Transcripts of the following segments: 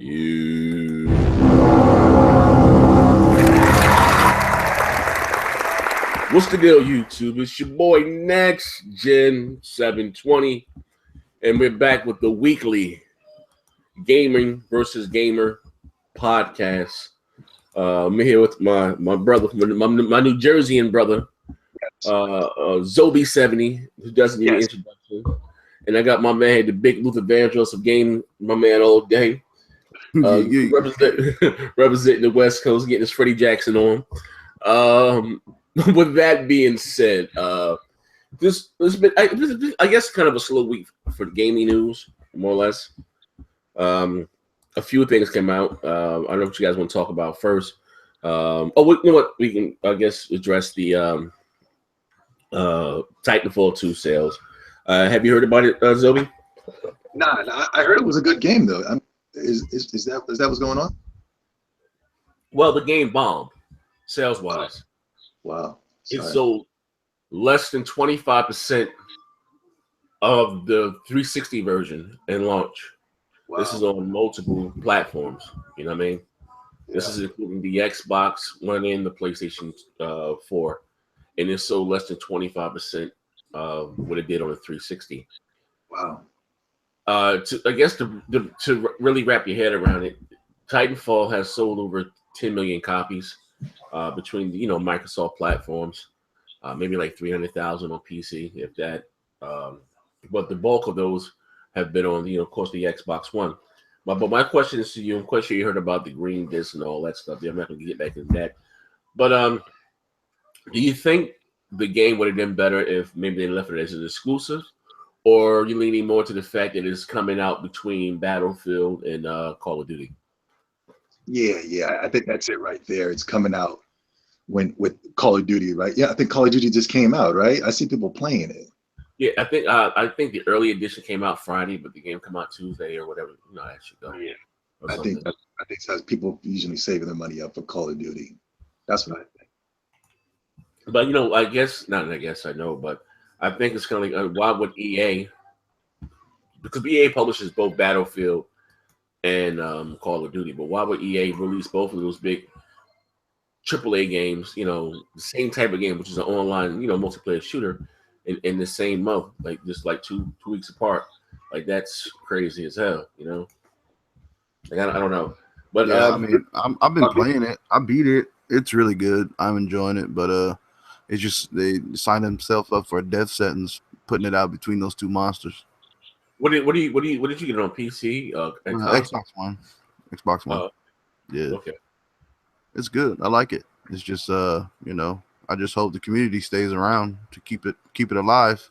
You. What's the deal, YouTube? It's your boy Next Gen 720, and we're back with the weekly Gaming versus Gamer podcast. I'm here with my brother, my New Jerseyan brother, Zobi70, who doesn't need an introduction. And I got my man, the big Luther Vandross of game, my man all day. Representing the West Coast, getting his Freddie Jackson on. With that being said, this has been, I guess, kind of a slow week for gaming news, more or less. A few things came out. I don't know what you guys want to talk about first. You know what? We can, I guess, address the Titanfall 2 sales. Have you heard about it, Zobi? Nah, I heard it was a good game though. Is that what's going on? Well, the game bombed sales wise. Wow. It sold less than 25% of the 360 version in launch. Wow. This is on multiple platforms. You know what I mean? Yeah. This is including the Xbox One and the PlayStation 4, and it sold less than 25% of what it did on the 360. Wow. To really wrap your head around it, Titanfall has sold over 10 million copies between Microsoft platforms, maybe like 300,000 on PC, if that. But the bulk of those have been on of course, the Xbox One. But my question is to you. I'm quite sure you heard about the green disc and all that stuff. I'm not going to get back into that. But do you think the game would have been better if maybe they left it as an exclusive? Or are you leaning more to the fact that it's coming out between Battlefield and Call of Duty? Yeah, I think that's it right there. It's coming out with Call of Duty, right? Yeah, I think Call of Duty just came out, right? I see people playing it. Yeah, I think the early edition came out Friday, but the game come out Tuesday or whatever. That should go. Yeah, I think that's people usually saving their money up for Call of Duty. That's what I think. But I know, but I think it's kind of like why would EA? Because EA publishes both Battlefield and Call of Duty, but why would EA release both of those big AAA games? The same type of game, which is an online, multiplayer shooter, in the same month, like just like two weeks apart. Like that's crazy as hell. Like I don't know, but yeah, I've been playing it. I beat it. It's really good. I'm enjoying it, but it's just they signed themselves up for a death sentence, putting it out between those two monsters. What did you get it on PC? Xbox One. Xbox One. Yeah. Okay. It's good. I like it. It's just I just hope the community stays around to keep it alive.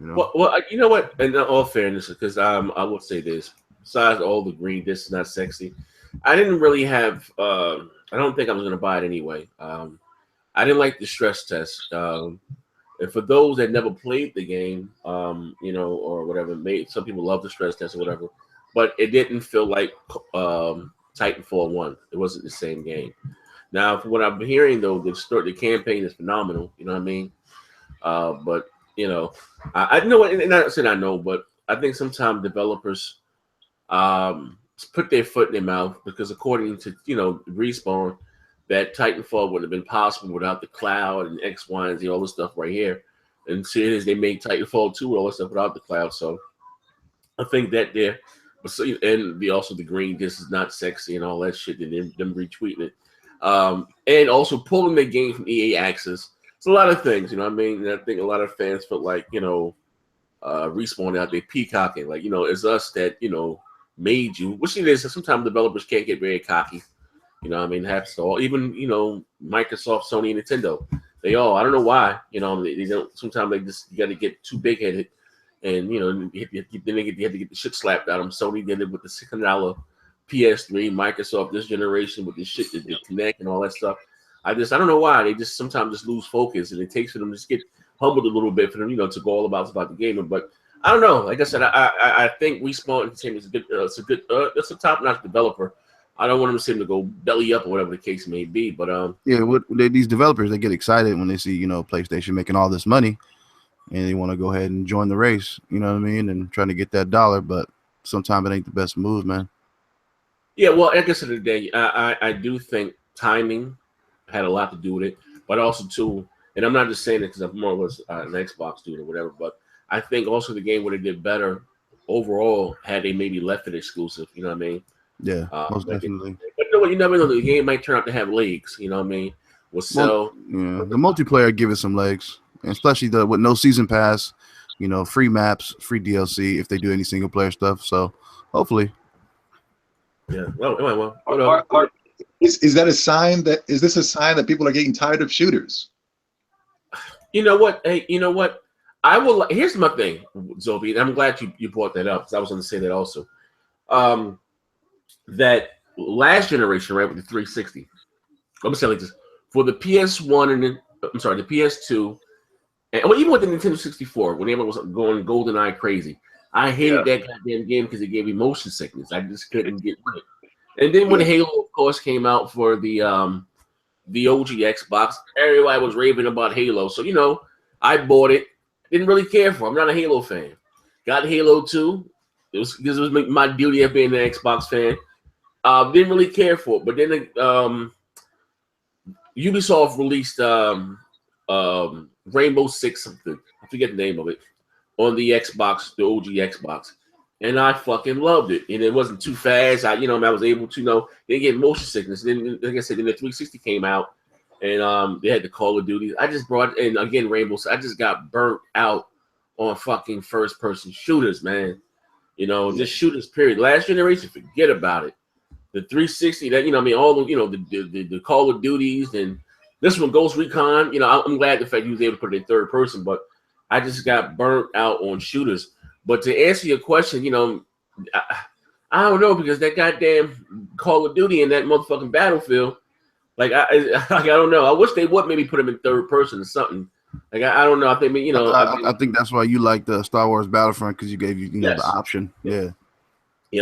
Well, you know what? In all fairness, because I will say this: besides all the green, this is not sexy. I didn't really have. I don't think I was going to buy it anyway. I didn't like the stress test. And for those that never played the game, or whatever, some people love the stress test or whatever, but it didn't feel like Titanfall 1. It wasn't the same game. Now, from what I'm hearing, though, the campaign is phenomenal. You know what I mean? But I know, and I said I know, but I think sometimes developers put their foot in their mouth because, according to Respawn, that Titanfall wouldn't have been possible without the cloud and X, Y, and Z, all this stuff right here. And seeing as they made Titanfall 2, all this stuff without the cloud, so I think that there. But also the green disc is not sexy and all that shit. And them retweeting it. And also pulling the game from EA Access. It's a lot of things, you know what I mean? And I think a lot of fans felt like, Respawn out there peacocking, like, it's us that, made you, which it is. Sometimes developers can't get very cocky. You know what I mean? Even, Microsoft, Sony, and Nintendo. I don't know why, they don't, sometimes you got to get too big headed. And, then they have to get the shit slapped out of them. Sony did it with the $600 PS3, Microsoft this generation with the shit that they connect and all that stuff. I don't know why they just sometimes just lose focus, and it takes for them to just get humbled a little bit for them, to go all about the gaming. But I don't know. Like I said, I think Respawn Entertainment is it's a top-notch developer. I don't want them to seem to go belly up or whatever the case may be. But these developers, they get excited when they see PlayStation making all this money, and they want to go ahead and join the race. You know what I mean? And trying to get that dollar, but sometimes it ain't the best move, man. Yeah, well, I guess at the end of the day, I do think timing had a lot to do with it, but also too, and I'm not just saying it because I'm more or less an Xbox dude or whatever, but I think also the game would have did better overall had they maybe left it exclusive. You know what I mean? Yeah, most Like definitely. but you never know. The game might turn out to have legs. You know what I mean? Will Well, sell. yeah, the multiplayer give it some legs, and especially with no season pass, free maps, free DLC if they do any single player stuff. So hopefully, Yeah. Well. Is that a sign that is this a sign that people are getting tired of shooters? You know what? Hey, you know what? I will. Here's my thing, Zobi, and I'm glad you brought that up because I was going to say that also. That last generation, right, with the 360. I'm gonna say like this for the PS1 and then I'm sorry, the PS2, and well, even with the Nintendo 64, when everyone was going GoldenEye crazy, I hated that goddamn game because it gave me motion sickness. I just couldn't get rid of it. And then when Halo, of course, came out for the OG Xbox, everybody was raving about Halo. So I bought it. Didn't really care for it. I'm not a Halo fan. Got Halo 2. It was because it was my duty of being an Xbox fan. Didn't really care for it. But then Ubisoft released Rainbow Six something. I forget the name of it on the Xbox, the OG Xbox, and I fucking loved it. And it wasn't too fast. I was able to they get motion sickness. Then, like I said, then the 360 came out, and they had the Call of Duty. I just brought and again Rainbow. I just got burnt out on fucking first person shooters, man. Just shooters. Period. Last generation, forget about it. The 360, that all the Call of Duties and this one Ghost Recon. I'm glad the fact you was able to put it in third person, but I just got burnt out on shooters. But to answer your question, I don't know because that goddamn Call of Duty and that motherfucking Battlefield, like I don't know. I wish they would maybe put them in third person or something. Like I don't know. I think I think that's why you like the Star Wars Battlefront because you gave the option. Yeah.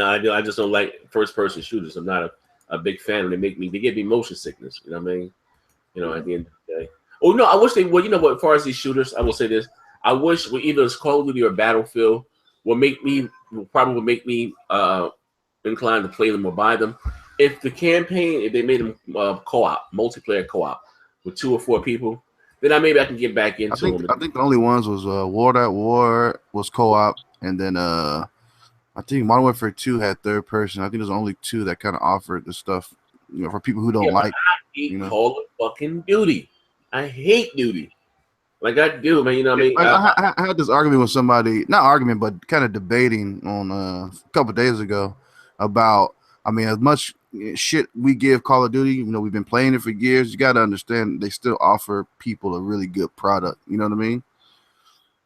I do. I just don't like first person shooters. I'm not a big fan. They give me motion sickness. You know what I mean? At the end of the day. Oh no, I wish they would. You know what? As far as these shooters, I will say this: I wish either it's Call of Duty or Battlefield will probably make me inclined to play them or buy them. If they made them co-op, multiplayer co-op with 2 or 4 people, then I can get back into them. I think the only ones was World at War was co-op, and then I think Modern Warfare 2 had third person. I think there's only 2 that kind of offered the stuff, for people who don't like. I hate Call of fucking Duty. I hate Duty. Like I do, man. You know what I mean? I had this argument with somebody, not argument, but kind of debating on a couple of days ago about, as much shit we give Call of Duty, we've been playing it for years. You got to understand they still offer people a really good product. You know what I mean?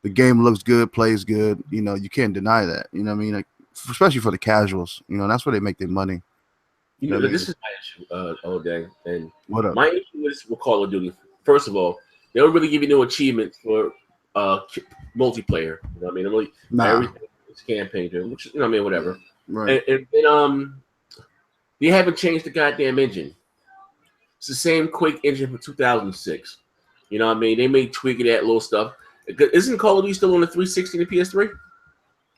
The game looks good, plays good. You can't deny that. You know what I mean? Like, especially for the casuals. That's where they make their money. This is my issue all day. And what up? My issue is with Call of Duty. First of all, they don't really give you no achievements for multiplayer. You know what I mean? Really, everything is campaign driven, which whatever. Right. And then they haven't changed the goddamn engine. It's the same Quake engine from 2006. You know what I mean? They may tweak that little stuff. Isn't Call of Duty still on the 360 and the PS3?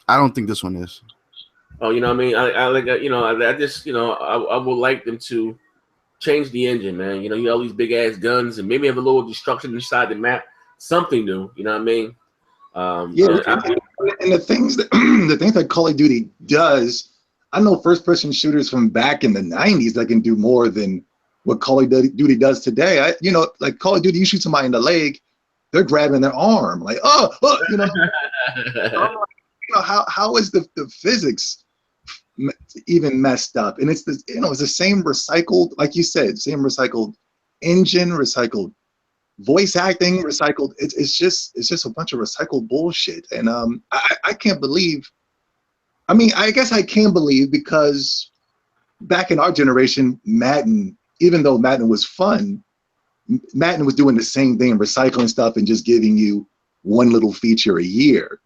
I don't think this one is. Oh, you know what I mean? I like I just I would like them to change the engine, man. You all these big ass guns and maybe have a little destruction inside the map. Something new, you know what I mean? And the things that Call of Duty does, I know first person shooters from back in the 90s that can do more than what Call of Duty does today. Like Call of Duty, you shoot somebody in the leg, they're grabbing their arm, like how is the physics even messed up? And it's it's the same recycled, like you said, same recycled engine, recycled voice acting, recycled. It's just a bunch of recycled bullshit. And I can't believe. I guess I can believe because back in our generation, Madden, even though Madden was fun, Madden was doing the same thing, recycling stuff and just giving you one little feature a year.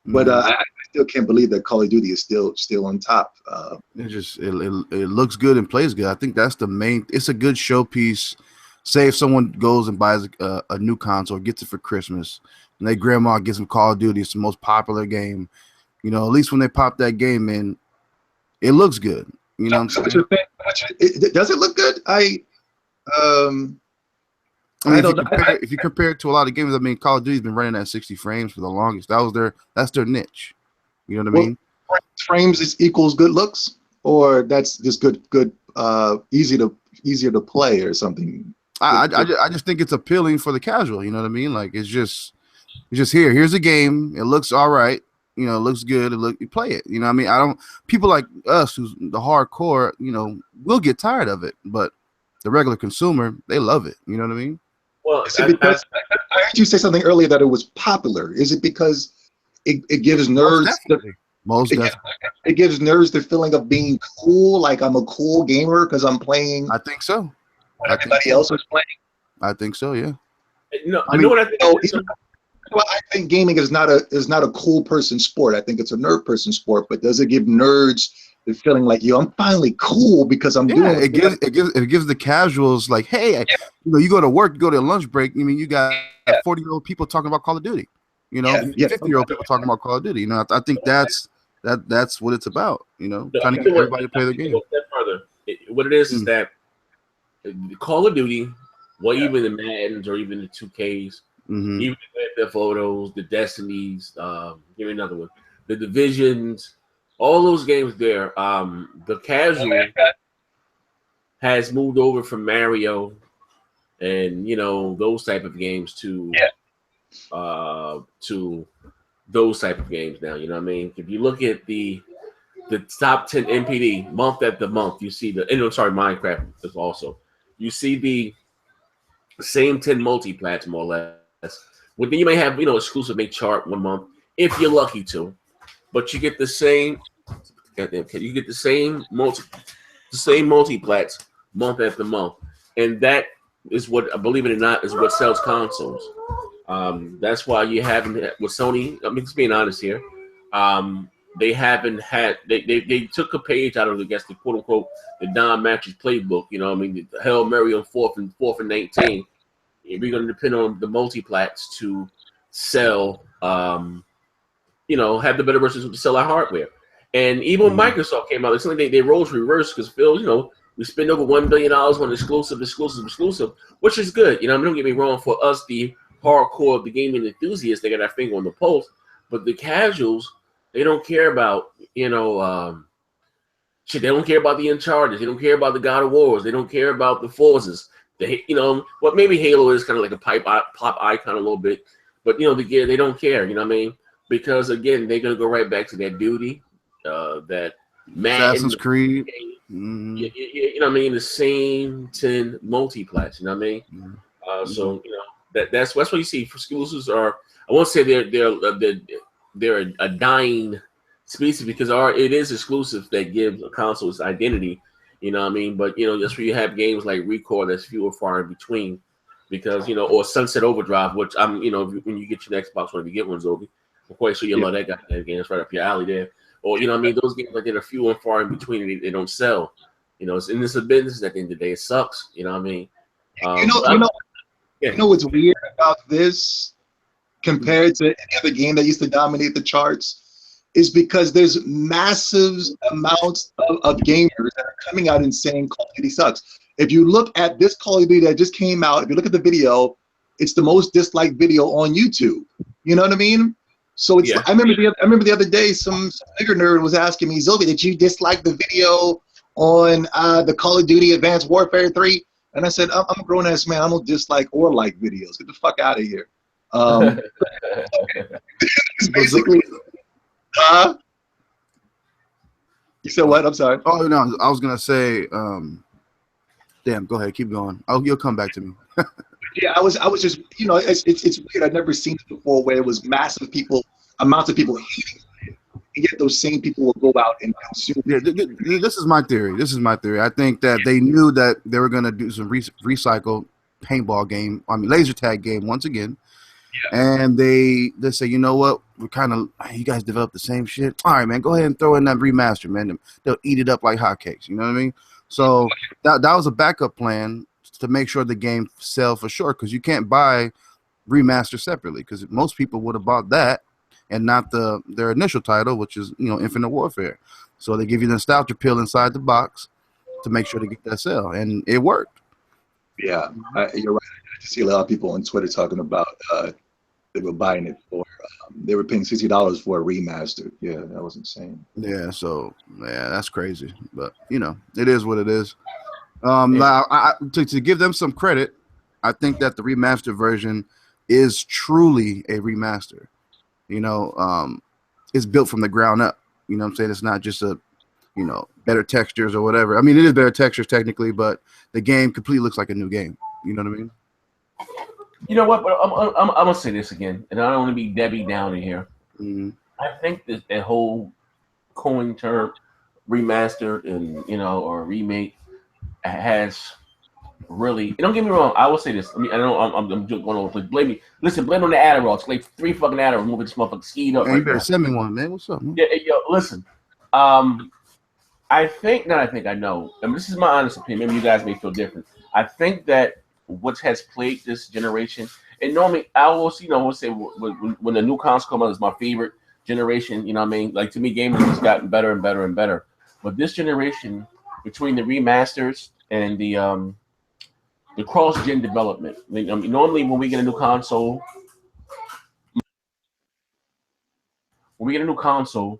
But I still can't believe that Call of Duty is still on top. It looks good and plays good. I think that's the main. It's a good showpiece. Say if someone goes and buys a new console, gets it for Christmas, and their grandma gets them Call of Duty, it's the most popular game. At least when they pop that game in, it looks good. You know what I'm saying? Does it look good? I mean, don't know. if you compare it to a lot of games, I mean, Call of Duty's been running at 60 frames for the longest. That's their niche. You know what I mean? Frames is equals good looks, or that's just good, easier to play or something. I just think it's appealing for the casual. You know what I mean? Like it's just here's a game. It looks all right. You know, it looks good. You play it. You know what I mean? People like us who's the hardcore, you know, we'll get tired of it, but the regular consumer, they love it. You know what I mean? Well, is it because I heard you say something earlier that it was popular? Is it because it gives nerds it gives nerds the feeling of being cool, like I'm a cool gamer because I'm playing? I think so. What everybody else was playing. I think so. Yeah. No, I know what I think. Well, I think gaming is not a cool person sport. I think it's a nerd person sport. But does it give nerds the feeling like, yo, I'm finally cool because I'm doing it gives the casuals like, hey, you know, you go to work, you go to a lunch break. I mean, you got 40-year-old people talking about Call of Duty. You know, 50-year-old people talking about Call of Duty. You know, I think that's what it's about. You know, trying to get everybody to play the game. What it is that Call of Duty, even the Maddens or even the 2Ks, even the photos, the Destinies, give me another one, the Divisions. All those games there, the casual has moved over from Mario and, you know, those type of games to those type of games now. You know what I mean? If you look at the top 10 NPD month after month, you see Minecraft is also. You see the same 10 multi-plats more or less. Well, then you may have, you know, exclusive make chart 1 month if you're lucky to, but you get the same. Goddamn, you get the same multi-plats month after month, and that is what, believe it or not, is what sells consoles. That's why you haven't with Sony. I mean, just being honest here, they haven't had. They took a page out of, I guess, the quote unquote the Don Mattress playbook. You know, I mean, the Hail Mary on 4th and 19. We're going to depend on the multi-plats to sell. You know, have the better versions to sell our hardware. And even when Microsoft came out, it's something they roles reversed because Phil, you know, we spend over $1 billion on exclusive, which is good. You know, I mean, don't get me wrong, for us, the hardcore, the gaming enthusiasts, they got their finger on the pulse. But the casuals, they don't care about, you know, shit. They don't care about the Uncharted. They don't care about the God of Wars. They don't care about the Forzas. They, you know, what maybe Halo is kind of like a pop icon a little bit, but you know, they don't care. You know what I mean? Because again, they're gonna go right back to that duty. That Assassin's Creed, you know what I mean, the same 10 multi-plats, you know what I mean? So you know that's what you see. Exclusives are, I won't say they're a dying species because it is exclusive that gives a console its identity, you know what I mean? But you know, that's where you have games like Recore that's few and far in between, because you know, or Sunset Overdrive, which you know, when you get your Xbox, when you get one, Zobi, I'm quite sure you love that goddamn game. It's right up your alley there. Or, you know what I mean? Those games like that are few and far in between, and they don't sell. You know, it's a business at the end of the day. It sucks. You know what I mean? You know what's weird about this compared to any other game that used to dominate the charts is because there's massive amounts of gamers that are coming out and saying Call of Duty sucks. If you look at this Call of Duty that just came out, if you look at the video, it's the most disliked video on YouTube. You know what I mean? So it's. I remember the other day, some bigger nerd was asking me, Zobi, did you dislike the video on the Call of Duty Advanced Warfare 3? And I said, I'm a grown ass man. I don't dislike or like videos. Get the fuck out of here. It's basically. You said what? I'm sorry. Oh no, I was gonna say. Damn, go ahead, keep going. Oh, you'll come back to me. Yeah, I was just, you know, it's weird. I've never seen it before where it was massive amounts of people hating it, and yet those same people will go out and consume. Yeah, this is my theory. I think that they knew that they were gonna do some recycled paintball game. I mean, laser tag game once again. Yeah. And they say, you know what? We're you guys developed the same shit. All right, man, go ahead and throw in that remaster, man. They'll eat it up like hotcakes. You know what I mean? So that was a backup plan to make sure the game sell for sure, because you can't buy remaster separately, because most people would have bought that and not their initial title, which is Infinite Warfare. So they give you the nostalgia pill inside the box to make sure to get that sale, and it worked. Yeah, you're right. I see a lot of people on Twitter talking about they were buying it for they were paying $60 for a remaster. Yeah, that was insane. Yeah, so that's crazy, but it is what it is. Now, to give them some credit, I think that the remastered version is truly a remaster. It's built from the ground up. You know what I'm saying? It's not just a better textures or whatever. I mean, it is better textures technically, but the game completely looks like a new game. You know what I mean? You know what? But I'm gonna say this again, and I don't want to be Debbie Downer here. Mm-hmm. I think that whole coin term remastered and or remake has really. Don't get me wrong. I will say this. I mean, I know I'm just going to blame me. Listen, blame on the Adderall. It's like 3 fucking Adderall. Moving this motherfucker skied up. Hey, you better send me one, man. What's up, man? Yeah, yo, listen. I think, I know. I mean, this is my honest opinion. Maybe you guys may feel different. I think that what has plagued this generation, and normally I will say when the new console comes out is my favorite generation. You know what I mean? Like, to me, gaming has gotten better and better and better. But this generation, between the remasters and the cross-gen development, normally when we get a new console, we get a new console,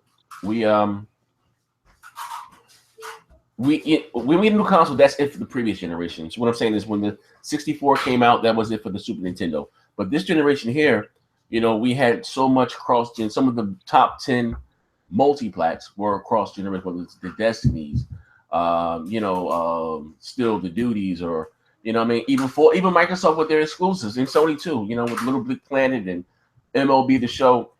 that's it for the previous generation. So what I'm saying is when the 64 came out, that was it for the Super Nintendo. But this generation here, we had so much cross-gen. Some of the top 10 multiplats were cross-generation, whether it's the Destinies, still the Duties, or even Microsoft with their exclusives, and Sony too, with Little Big Planet and MLB The Show.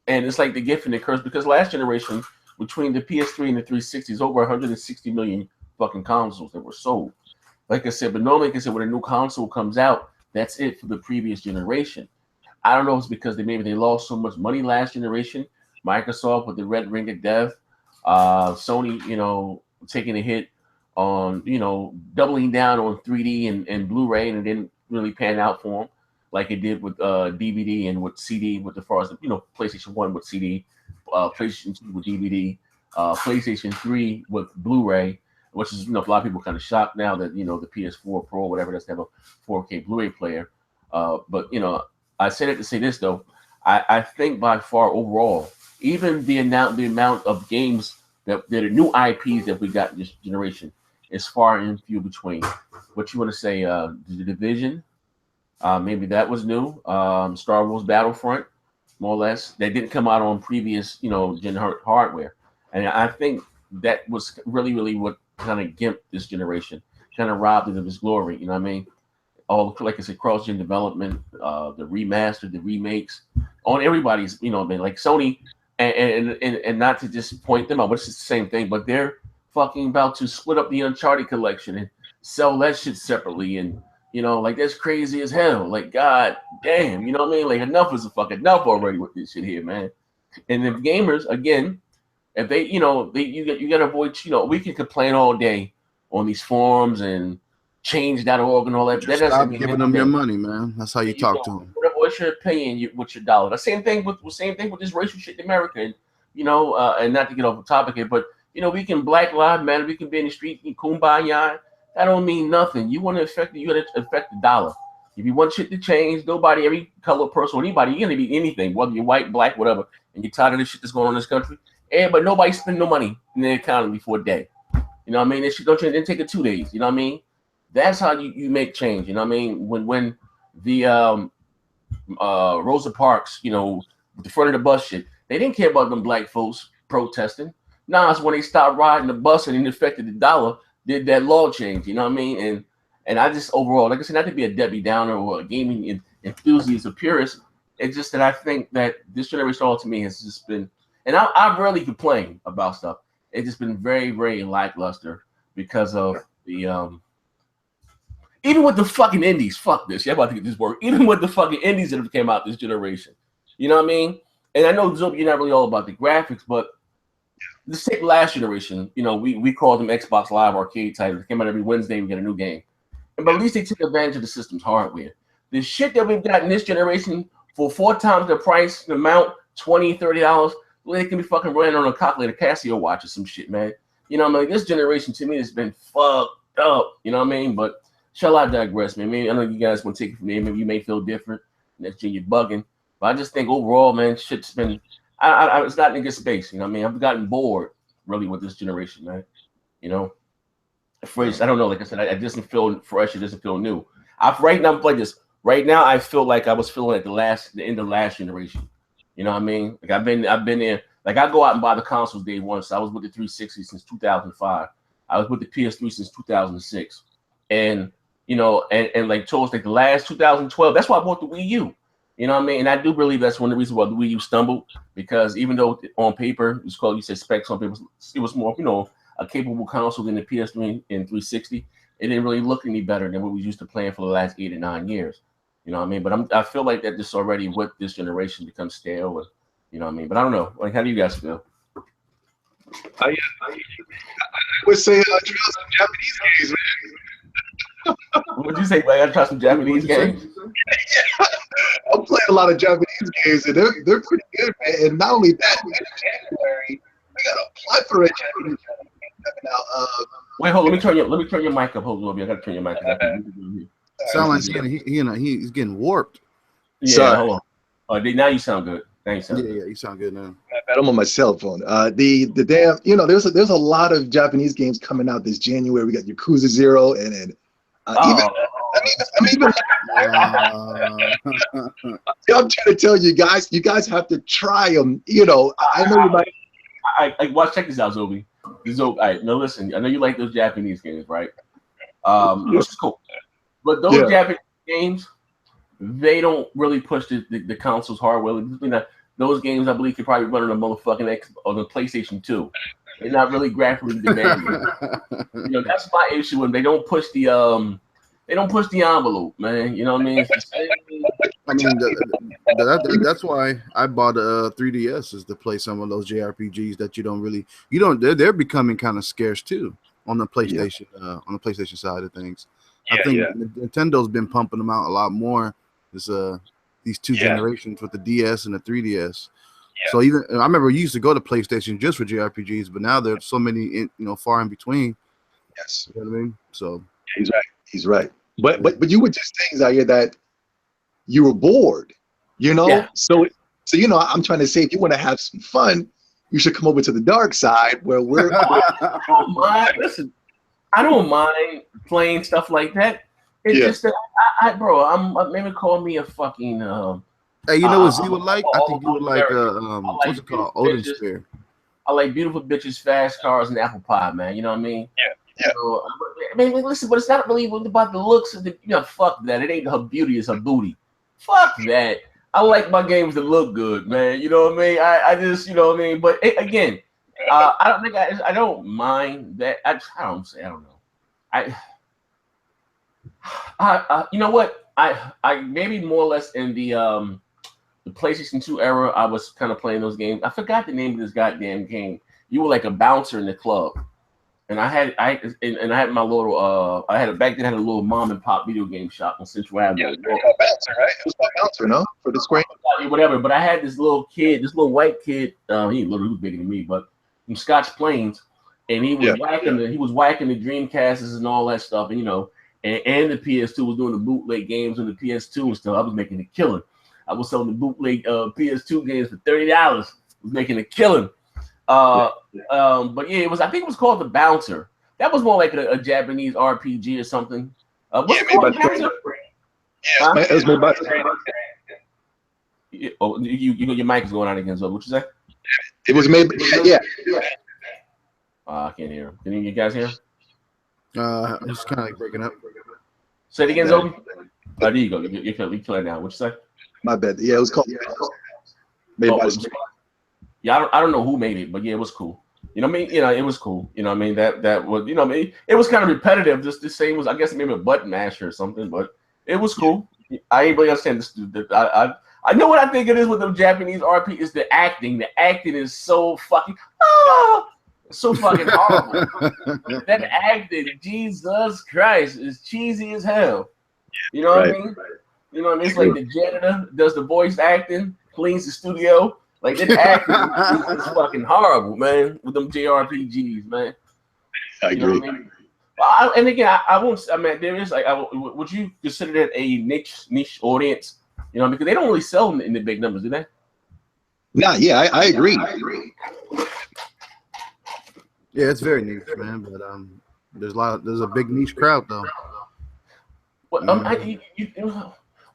And it's like the gift and the curse, because last generation, between the PS3 and the 360, over 160 million fucking consoles that were sold. Like I said, but normally, like I said, when a new console comes out, that's it for the previous generation. I don't know if it's because they lost so much money last generation. Microsoft with the Red Ring of Death, Sony, taking a hit on, doubling down on 3D and Blu-ray, and it didn't really pan out for them like it did with DVD and with CD, with the far as PlayStation 1 with CD. PlayStation 2 with DVD, PlayStation 3 with Blu-ray, which is a lot of people kind of shocked now that the PS4 Pro, whatever, doesn't have a 4K Blu-ray player. But I said it to say this though. I think by far overall, even the amount of games that are new IPs that we got in this generation is far and few between. What you want to say? The Division, maybe that was new. Star Wars Battlefront. More or less, that didn't come out on previous, gen hardware, and I think that was really, really what kind of gimped this generation, kind of robbed it of its glory. You know what I mean? All, like I said, cross-gen development, the remaster, the remakes, on everybody's, like Sony, and not to just point them out, but it's just the same thing. But they're fucking about to split up the Uncharted collection and sell that shit separately, and like that's crazy as hell. Like, god damn, you know what I mean? Like, enough is enough already with this shit here, man. And if gamers, again, if they, you got to avoid, we can complain all day on these forums and change.org and all that. That Stop giving them your money, man. That's how you talk to them. What's your opinion with your dollar? The same thing with this racial shit in America, and and not to get off the topic here, but we can Black Lives Matter, we can be in the street, kumbaya. That don't mean nothing. You want to affect the dollar. If you want shit to change, nobody, every color person, anybody, you're gonna be anything, whether you're white, black, whatever, and you're tired of this shit that's going on in this country. But nobody spend no money in the economy for a day. You know what I mean? This shit don't change. Then take it 2 days. You know what I mean? That's how you make change. You know what I mean? When the Rosa Parks, the front of the bus shit, they didn't care about them black folks protesting. Nah, it's when they stopped riding the bus and it affected the dollar. Did that law change? You know what I mean? And I just overall, like I said, not to be a Debbie Downer or a gaming enthusiast or purist. It's just that I think that this generation all to me has just been, and I rarely complain about stuff. It's just been very, very lackluster because of the even with the fucking indies. Fuck this. You're about to get this word. Even with the fucking indies that have came out this generation. You know what I mean? And I know, Zoop, you're not really all about the graphics, but let's take last generation. We call them Xbox Live Arcade titles. They came out every Wednesday. We get a new game. But at least they took advantage of the system's hardware. The shit that we've got in this generation for 4 times the price, the amount, $20, $30, they can be fucking running on a calculator Casio watch or some shit, man. You know what I mean? This generation to me has been fucked up. You know what I mean? But shall I digress, man? Maybe I know you guys want to take it from there. Maybe you may feel different. Next year you're bugging. But I just think overall, man, shit's been it's gotten in good space. You know what I mean? I've gotten bored really with this generation, man. You know? Fresh, I don't know. Like I said, it doesn't feel fresh. It doesn't feel new. Right now, I'm like this. Right now, I feel like I was feeling at the end of last generation. You know what I mean? Like I've been there. Like I go out and buy the consoles day one. So I was with the 360 since 2005. I was with the PS3 since 2006. And you know, and like towards like the last 2012, that's why I bought the Wii U. You know what I mean? And I do believe that's one of the reasons why the Wii U stumbled, because even though on paper it was called, you said specs on paper, it was more, you know, a capable console than the PS3 and 360. It didn't really look any better than what we used to playing for the last 8 or 9 years. You know what I mean? But I feel like that this already with this generation becomes stale. Or, you know what I mean? But I don't know. Like, how do you guys feel? I would say try some Japanese games, man. What'd you say? I gotta try some Japanese games. Yeah. I'm playing a lot of Japanese games, and they're pretty good, man. And not only that, in January we got a plethora of Japanese games coming out. Wait, hold on. Let me turn your mic up. Hold on, I gotta turn your mic up. Sound like he's getting warped. Yeah, sorry. Hold on. Now you sound good. Thanks. Yeah, you sound good now. I'm on my cell phone. The damn, you know, there's a lot of Japanese games coming out this January. We got Yakuza 0 and I'm trying to tell you guys have to try them. You know, I know you might. Watch. Check this out, Zobi. All right, now listen. I know you like those Japanese games, right? Which is cool. But those Japanese games, they don't really push the consoles hardware. Those games, I believe, could probably run on a motherfucking on the PlayStation 2. They're not really graphically demanding. You know, that's my issue when they don't push the envelope, man. You know what I mean? I mean, that's why I bought a 3DS, is to play some of those JRPGs that they're becoming kind of scarce too on the PlayStation side of things. I think Nintendo's been pumping them out a lot more. These two generations with the DS and the 3DS. Yeah. So even I remember you used to go to PlayStation just for JRPGs, but now there's so many far in between. Yes, you know what I mean. So he's right. But you were just saying, Zaire, that you were bored. You know, so you know, I'm trying to say, if you want to have some fun, you should come over to the dark side where we're. I don't mind. Listen, I don't mind playing stuff like that. It's just that I'm maybe call me a fucking. Hey, you know what Z would like? I think you would like what's it called? Odin Sphere. I like beautiful bitches, fast cars, and apple pie, man. You know what I mean? Yeah. So, I mean, listen, but it's not really about the looks of the. You know, fuck that. It ain't her beauty; it's her booty. Fuck that. I like my games to look good, man. You know what I mean? I just, you know what I mean. But again, I don't mind that. I don't know. You know what? I maybe more or less in the PlayStation 2 era, I was kind of playing those games. I forgot the name of this goddamn game. You were like a bouncer in the club, and I had my little back then I had a little mom and pop video game shop on Central Avenue. Yeah, it was called Bouncer, right? It was called Bouncer, no? For the screen. Whatever. But I had this little white kid. He was bigger than me, but from Scotch Plains, and he was whacking the Dreamcasts and all that stuff, and you know. And the PS2 was doing the bootleg games on the PS2 and stuff. I was making a killing. I was selling the bootleg PS2 games for $30. I was making a killing. But yeah, I think it was called The Bouncer. That was more like a Japanese RPG or something. What's it called? Yeah, it was made by. Oh, your mic is going on again. So what you say? It was made. Yeah. I can't hear him. Can you guys hear him? It's kind of like breaking up. Say it again, Zoe. There you go. You're clear now. What you say? My bad. Yeah, it was called. Yeah, I don't know who made it, but yeah, it was cool. You know what I mean? You know, it was cool. You know what I mean? That was, you know what I mean? It was kind of repetitive. Just the same was, I guess, maybe a button masher or something, but it was cool. I ain't really understand this. I know what I think it is with the Japanese RP is the acting. The acting is so fucking so fucking horrible. That acting, Jesus Christ, is cheesy as hell. You know what I mean? You know what I mean? It's like the janitor does the voice acting, cleans the studio. Like that acting is fucking horrible, man. With them JRPGs, man. I agree. What I mean? And again, I won't. I mean, there is like, would you consider that a niche audience? You know, because they don't really sell in the big numbers, do they? Nah, yeah, I agree. Yeah, it's very niche, man. But there's a big niche crowd though.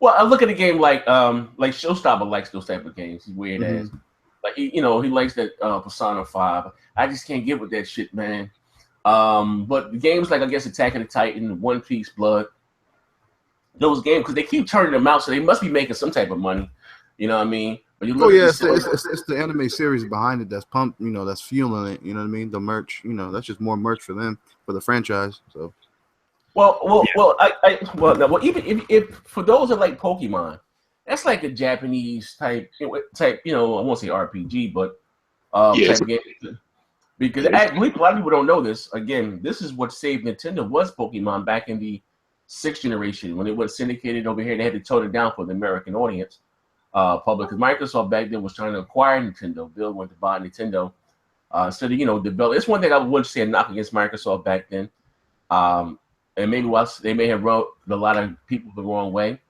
Well, I look at a game like Showstopper likes those type of games. He's weird ass. Like he likes that Persona 5. I just can't get with that shit, man. But the games like I guess Attack of the Titan, One Piece, Blood, those games because they keep turning them out, so they must be making some type of money. You know what I mean? But it's the anime series behind it that's pumped. You know, that's fueling it. You know what I mean? The merch. You know, that's just more merch for them for the franchise. So. Even if for those that like Pokemon, that's like a Japanese type. I won't say RPG, but type of game. Because I believe a lot of people don't know this. Again, this is what saved Nintendo was Pokemon back in the 6th generation when it was syndicated over here. They had to tone it down for the American audience, public. Because Microsoft back then was trying to acquire Nintendo. Bill wanted to buy Nintendo instead of develop. It's one thing I would say a knock against Microsoft back then. And maybe they may have wrote a lot of people the wrong way.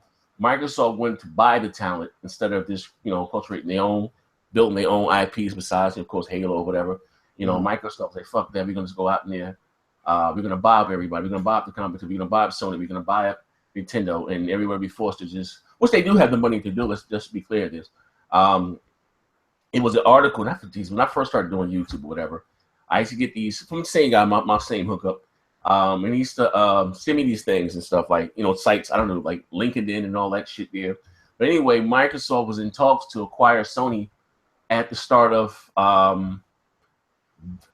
Microsoft went to buy the talent instead of just cultivating their own, building their own IPs besides, of course, Halo or whatever. Microsoft say, fuck that, we're going to just go out in there. We're going to buy up everybody. We're going to buy up the company. We're going to buy up Sony. We're going to buy up Nintendo. And everywhere be forced to just, which they do have the money to do. Let's just be clear this. It was an article, not for these, when I first started doing YouTube or whatever, I used to get these from the same guy, my same hookup. And he used to send me these things and stuff like, sites, I don't know, like LinkedIn and all that shit there. But anyway, Microsoft was in talks to acquire Sony at the start of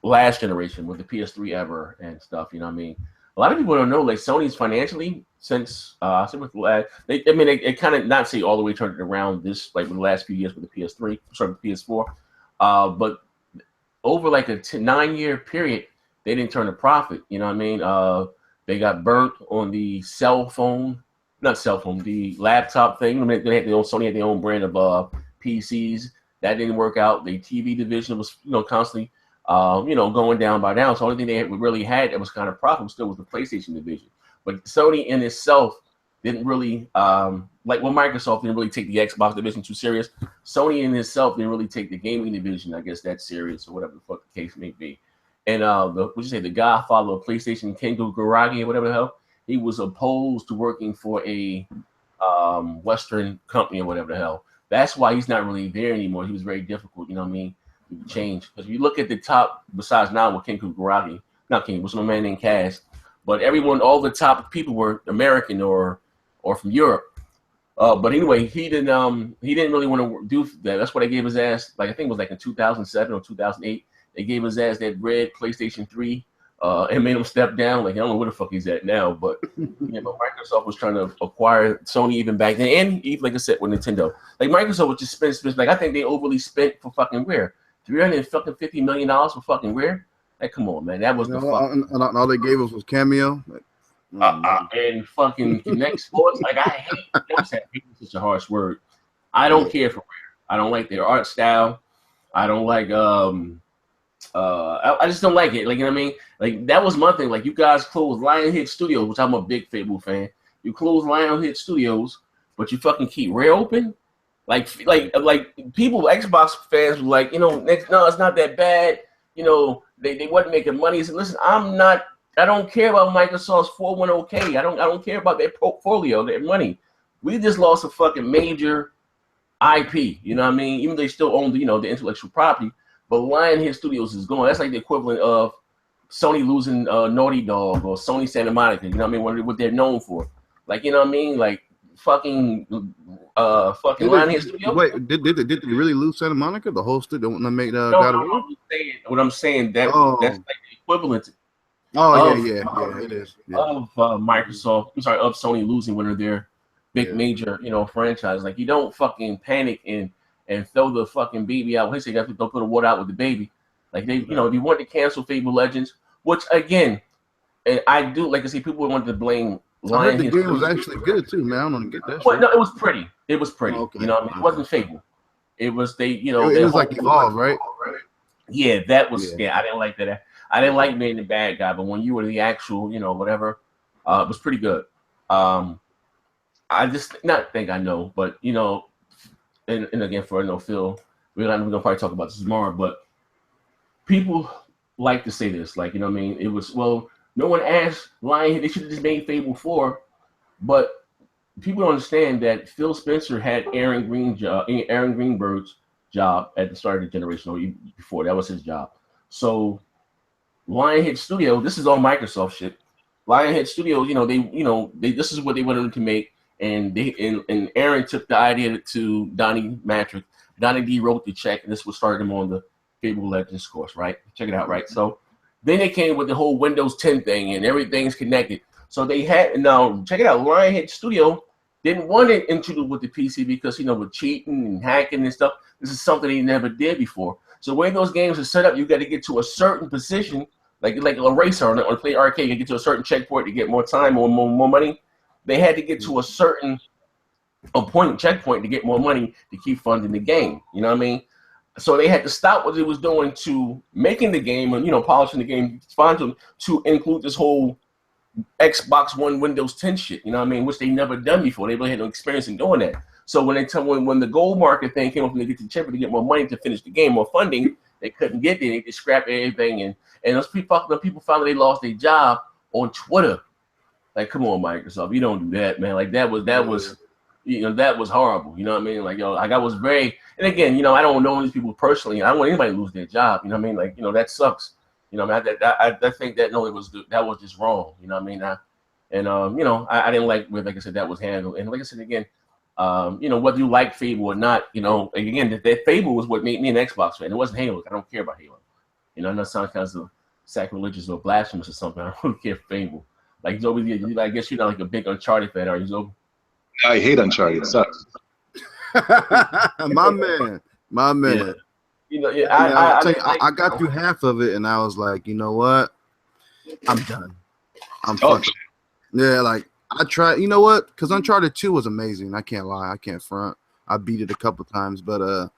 last generation with the PS3 ever and stuff. You know what I mean? A lot of people don't know, like Sony's financially since they kind of not say all the way turned it around this like with the last few years with the PS3, sorry, the PS4, but over like a 9-year period, they didn't turn a profit. You know what I mean? They got burnt on the the laptop thing. They had Sony had their own brand of PCs. That didn't work out. The TV division was constantly going down by down. So the only thing they really had that was kind of profitable still was the PlayStation division. But Sony in itself didn't really Microsoft didn't really take the Xbox division too serious. Sony in itself didn't really take the gaming division, I guess, that serious or whatever the fuck the case may be. And the godfather of PlayStation, Kengo Garagi or whatever the hell, he was opposed to working for a Western company or whatever the hell. That's why he's not really there anymore. He was very difficult, you know what I mean? Change. Because if you look at the top, besides now with Kengo Garagi, not King, was no man named Cass, but all the top people were American or from Europe. But anyway, he didn't really want to do that. That's why they gave his ass, like I think it was like in 2007 or 2008. They gave his ass that red PlayStation 3 and made him step down. Like, I don't know where the fuck he's at now, but Microsoft was trying to acquire Sony even back then. And even, like I said, with Nintendo. Like, Microsoft would just spend like, I think they overly spent for fucking Rare. $350 million for fucking Rare? Like, come on, man. That was the fuck. And all they gave us was Cameo. And fucking Kinect Sports. Like, I hate that. It's such a harsh word. I don't care for Rare. I don't like their art style. I don't like, I just don't like it. Like, you know what I mean? Like, that was my thing. Like, you guys closed Lionhead Studios, which I'm a big Fable fan. You closed Lionhead Studios, but you fucking keep Rare open? Like people, Xbox fans were like, no, it's not that bad. They wasn't making money. He said, listen, I don't care about Microsoft's 410K. I don't care about their portfolio, their money. We just lost a fucking major IP. You know what I mean? Even though they still own the intellectual property. But Lionhead Studios is gone. That's like the equivalent of Sony losing Naughty Dog or Sony Santa Monica. You know what I mean? What they're known for. Like, you know what I mean? Like, fucking Lionhead Studios. Wait, did they really lose Santa Monica? The whole studio when they made God of War? What I'm saying that's like the equivalent. It is. Yeah. Of Microsoft. I'm sorry, of Sony losing one of their big major franchise. Like, you don't fucking panic and throw the fucking baby out. They don't put the water out with the baby. Like, they, if you want to cancel Fable Legends, which again, and I do, like I say, people wanted to blame I heard the Lionhead game was Studios. actually good too, man. I don't get that Well, shit. no, it was pretty. It was pretty. Oh, okay. You know what I mean? It wasn't Fable. It was It was like Evolve, right? Yeah, that was Yeah. I didn't like that. I didn't like being the bad guy, but when you were the actual, whatever, it was pretty good. I just not think I know, but and again for Phil, we're gonna probably talk about this tomorrow, but people like to say this, like, what I mean? It was, well, no one asked Lionhead, they should have just made Fable 4, but people don't understand that Phil Spencer had Aaron Greenberg's job at the start of the generation, or even before. That was his job. So Lionhead Studio, this is all Microsoft shit. Lionhead Studios, they this is what they wanted to make, and Aaron took the idea to Donnie Matrick. Donnie D wrote the check, and this was started him on the Fable Legends course, right? Check it out, right? So then they came with the whole Windows 10 thing, and everything's connected. So they had, now check it out, Lionhead Studio didn't want it into with the PC because, with cheating and hacking and stuff, this is something they never did before. So the way those games are set up, you got to get to a certain position, like a racer on Play Arcade, you get to a certain checkpoint to get more time or more money. They had to get to a certain checkpoint to get more money to keep funding the game. You know what I mean? So they had to stop what they was doing to making the game and, polishing the game, to include this whole Xbox One Windows 10 shit, which they never done before. They really had no experience in doing that. So when the gold market thing came up and they get to cheaper to get more money to finish the game, more funding, they couldn't get there. They just scrapped everything, and those people found they lost their job on Twitter. Like, come on, Microsoft, you don't do that, man. Like that was that was horrible. You know what I mean? Like, like I was very, and again, I don't know these people personally. I don't want anybody to lose their job. You know what I mean? Like, that sucks. I think that that was just wrong. You know what I mean? I didn't like I said, that was handled. And like I said again, whether you like Fable or not, again, that Fable was what made me an Xbox fan. It wasn't Halo. I don't care about Halo. I know it sounds kind of sacrilegious or blasphemous or something. I don't care for Fable. Like, Zoe, I guess you're not like a big Uncharted fan, are you, Zoe? I hate Uncharted. It sucks. My man. Yeah. I got through half of it, and I was like, you know what? I'm done. I'm fucking. Yeah, like I tried. You know what? Because Uncharted 2 was amazing. I can't lie. I can't front. I beat it a couple times, but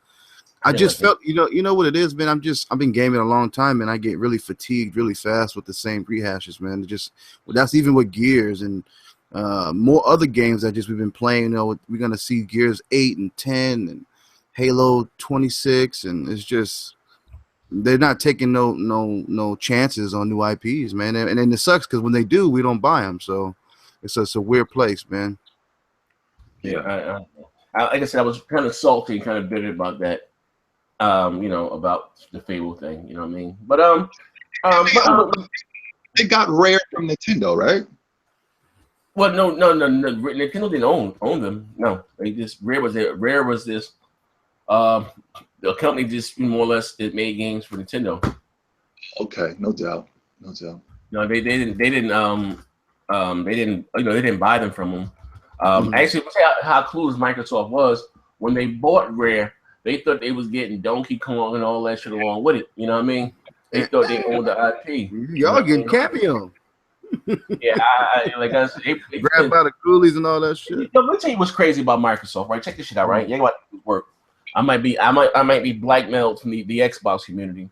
I just felt, you know what it is, man. I've been gaming a long time, and I get really fatigued really fast with the same rehashes, man. That's even with Gears and more other games that we've been playing. We're gonna see Gears 8 and 10 and Halo 26, and it's just they're not taking no chances on new IPs, man. And then it sucks because when they do, we don't buy them. So it's a weird place, man. Yeah, like I said, I was kind of salty and kind of bitter about that. About the Fable thing. You know what I mean? But they got Rare from Nintendo, right? Well, no. Nintendo didn't own them. No, they just Rare was this. The company just more or less it made games for Nintendo. Okay, no doubt. No, they didn't they didn't buy them from them. Actually, we'll say how clueless Microsoft was when they bought Rare. They thought they was getting Donkey Kong and all that shit along with it. You know what I mean? They thought they owned the IP. Y'all getting Cameo. Yeah, they grabbed by the coolies and all that shit. Let me tell you what's crazy about Microsoft, right? Check this shit out, right? You ain't about to work. I might be blackmailed from the Xbox community.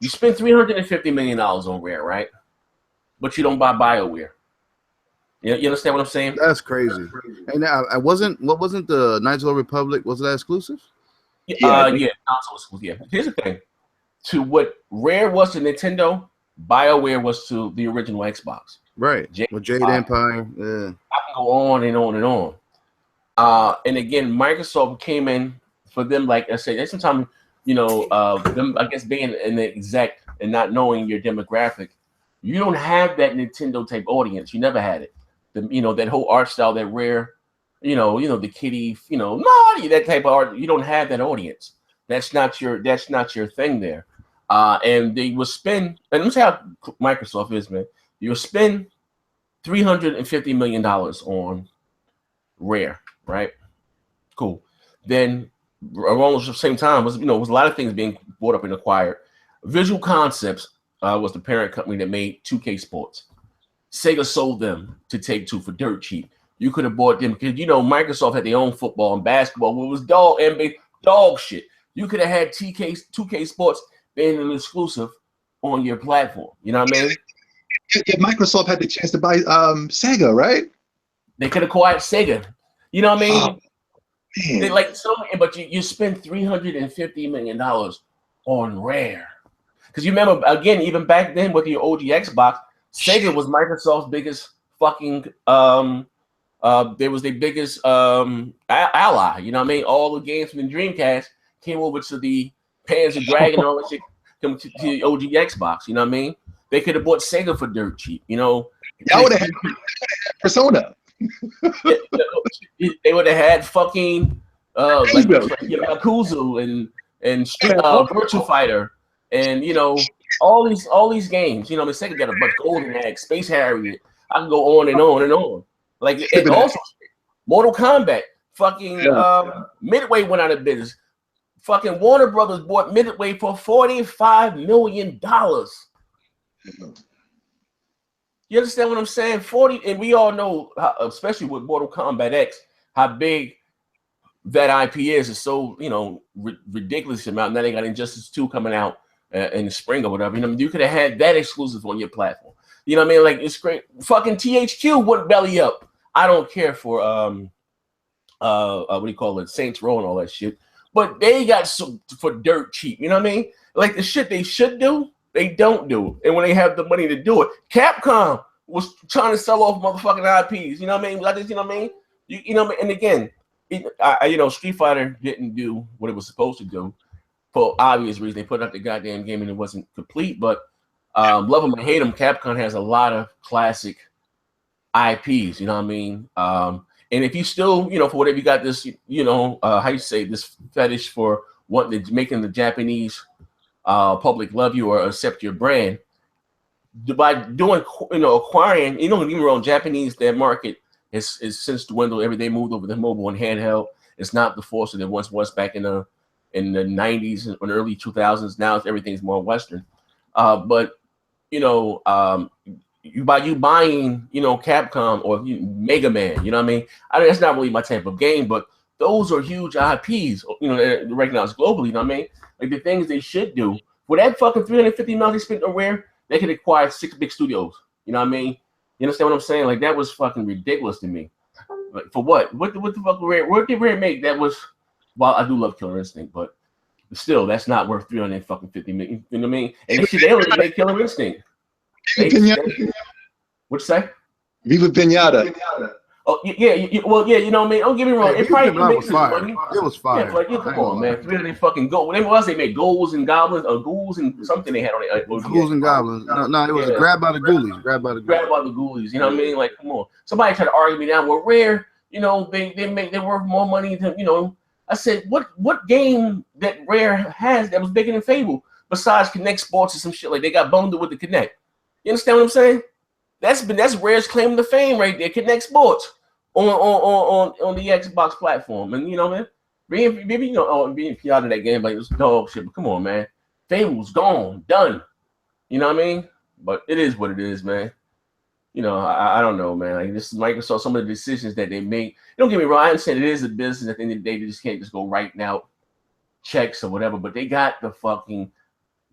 You spend $350 million on Rare, right? But you don't buy BioWare. You understand what I'm saying? That's crazy. And what wasn't the Knights of the Republic? Was that exclusive? Yeah, console exclusive. Yeah. Here's the thing: to what Rare was to Nintendo, BioWare was to the original Xbox. Right. With Jade Empire. Yeah. I can go on and on and on. And again, Microsoft came in for them, like I said, sometimes, them, I guess, being an exec and not knowing your demographic, you don't have that Nintendo type audience. You never had it. That whole art style, that Rare, the kitty, naughty, that type of art. You don't have that audience. That's not your thing there. And they will spend, and let's see how Microsoft is, man. You'll spend $350 million on Rare, right? Cool. Then around the same time was a lot of things being bought up and acquired. Visual Concepts was the parent company that made 2K Sports. Sega sold them to Take-Two for dirt cheap. You could have bought them because Microsoft had their own football and basketball, what was dog shit. You could have had 2K Sports being an exclusive on your platform. You know what I mean? Yeah, Microsoft had the chance to buy Sega, right? They could have acquired Sega. You know what I mean? Oh, They but you spend $350 million on Rare. Because you remember, again, even back then with the OG Xbox, Sega was Microsoft's biggest fucking they was their biggest ally. You know what I mean? All the games from the Dreamcast came over to the Panzer Dragon and all that shit come to the OG Xbox. You know what I mean? They could have bought Sega for dirt cheap. I would have had Persona. They would have had fucking Yakuza and Virtua Fighter and all these games. Sega got a bunch of Golden Axe, Space Harriet. I can go on and on and on. Like it also Mortal Kombat. Fucking Midway went out of business. Fucking Warner Brothers bought Midway for $45 million. You understand what I'm saying? 40, and we all know, especially with Mortal Kombat X, how big that IP is. It's so ridiculous amount. Now they got Injustice 2 coming out in the spring or whatever. You could have had that exclusive on your platform. You know what I mean? Like it's great. Fucking THQ went belly up. I don't care for what do you call it, Saints Row and all that shit. But they got some for dirt cheap. You know what I mean? Like the shit they should do, they don't do. And when they have the money to do it, Capcom was trying to sell off motherfucking IPs. You know what I mean? Like this, you know what I mean? You know, and again, Street Fighter didn't do what it was supposed to do for obvious reasons. They put out the goddamn game and it wasn't complete. But love them or hate them, Capcom has a lot of classic IPs. You know what I mean? And if you still, for whatever you got this, how you say, this fetish for making the Japanese public love you or accept your brand, by doing, acquiring, don't get me wrong, Japanese, their market is since dwindled. They moved over to mobile and handheld. It's not the force that it once was back in the 90s and early 2000s. Now everything's more Western. But by you buying, Capcom or Mega Man, you know what I mean? That's not really my type of game, but those are huge IPs, recognized globally, you know what I mean? Like the things they should do. For that fucking $350 million they spent on Rare, they could acquire 6 big studios. You know what I mean? You understand what I'm saying? Like that was fucking ridiculous to me. Like for what? What the fuck Rare? What did Rare make? That was, well, I do love Killer Instinct, but still, that's not worth $350 million. You know what I mean? And shit, they don't make Killer Instinct. What'd you say? Viva Pinata. Oh yeah. Well, yeah. You know what I mean? Don't get me wrong. It probably makes money. It was fire. Yeah, come on, man. 300 fucking gold. What else they made? Ghouls and goblins, or ghouls and something they had on it. Ghouls and goblins. No, it was a grab by the ghoulies. Grab by the ghoulies. You know what I mean? Like, come on. Somebody tried to argue me down. Well, Rare, they're worth more money than I said, what game that Rare has that was bigger than Fable besides Kinect Sports or some shit? Like they got bundled with the Kinect. You understand what I'm saying? That's Rare's claim to fame right there. Kinect Sports on the Xbox platform, and man, being PR of that game like this dog shit. But come on, man, Fable's gone, done. You know what I mean? But it is what it is, man. I don't know, man. Like this is Microsoft. Some of the decisions that they make. Don't get me wrong. I understand it is a business. At the end of the day, they just can't just go writing out checks or whatever. But they got the fucking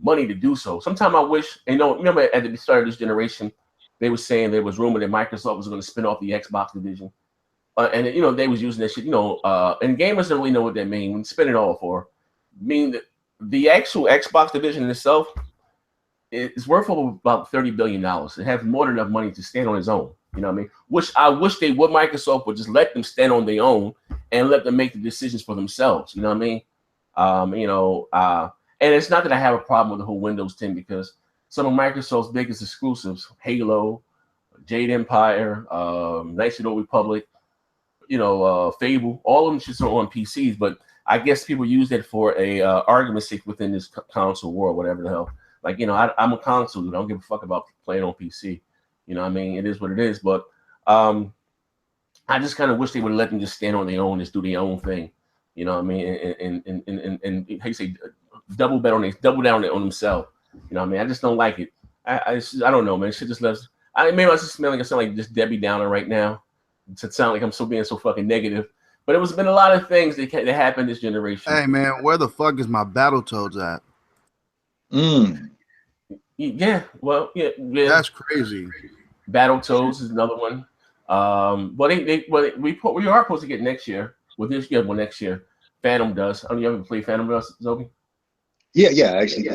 money to do so. Sometimes I wish, remember at the start of this generation, they were saying there was rumor that Microsoft was going to spin off the Xbox division. And they was using that shit, and gamers don't really know what that means. When spin it all for, that the actual Xbox division in itself is worth about $30 billion. It has more than enough money to stand on its own. You know what I mean? Which I wish they would. Microsoft would just let them stand on their own and let them make the decisions for themselves. You know what I mean? And it's not that I have a problem with the whole Windows 10 because some of Microsoft's biggest exclusives, Halo, Jade Empire, Knights of the Old Republic, Fable, all of them should are on PCs. But I guess people use that for a argument's sake within this console war, whatever the hell. Like, I'm a console dude. I don't give a fuck about playing on PC. You know what I mean? It is what it is. But I just kind of wish they would let them just stand on their own and just do their own thing. You know what I mean? And how you say, double down on themselves. You know what I mean? I just don't like it. I don't know, man. Shit just left. maybe I was just smelling. I sound like just Debbie Downer right now. To sound like I'm so being so fucking negative. But it was been a lot of things that happened this generation. Hey man, where the fuck is my Battletoads at? Yeah, well, yeah. That's crazy. Battletoads is another one. Well, we are supposed to get next year. Well, this year, well, next year. Phantom Dust. I don't know, you ever play Phantom Dust, Zobi? Yeah, actually.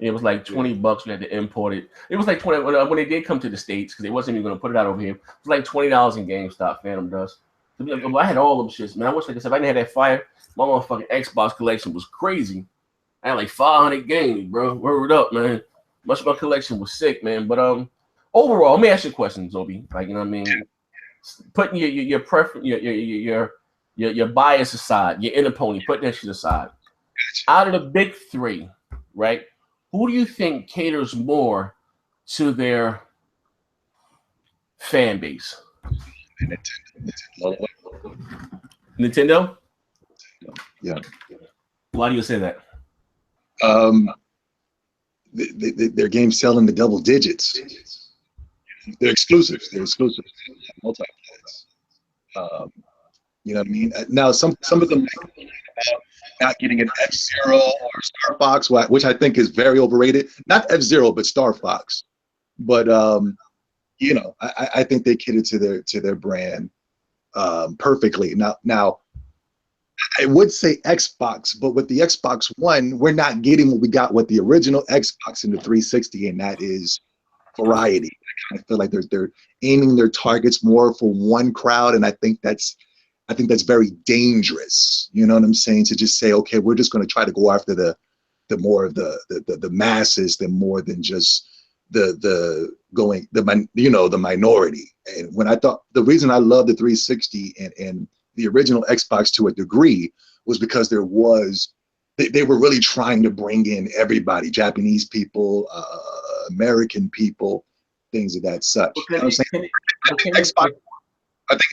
It was like $20. You had to import it. It was like 20 when they did come to the States because they wasn't even going to put it out over here. It was like $20 in GameStop. Phantom Dust. I had all them shits, man. I wish, like I said, if I didn't have that fire, my motherfucking Xbox collection was crazy. I had like 500 games, bro. Word up, man. Much of my collection was sick, man. But overall, let me ask you a question, Zobi. Like, you know what I mean? Putting your preference, your bias aside, your inner pony, putting that shit aside. Out of the big three, right? Who do you think caters more to their fan base? Nintendo? Yeah. Why do you say that? Their games sell in the double digits. They're exclusives. Multiplayers. You know what I mean? Now, some of them not getting an F-Zero or Star Fox, which I think is very overrated. Not F-Zero, but Star Fox. But you know, I think they cater to their brand perfectly. Now, I would say Xbox, but with the Xbox One, we're not getting what we got with the original Xbox in the 360, and that is variety. I kind of feel like they're aiming their targets more for one crowd, and I think that's very dangerous. You know what I'm saying? To just say, okay, we're just going to try to go after the more of the masses, than more than just the minority. And when I thought the reason I love the 360 and the original Xbox to a degree was because they were really trying to bring in everybody, Japanese people, American people, things of that such. I think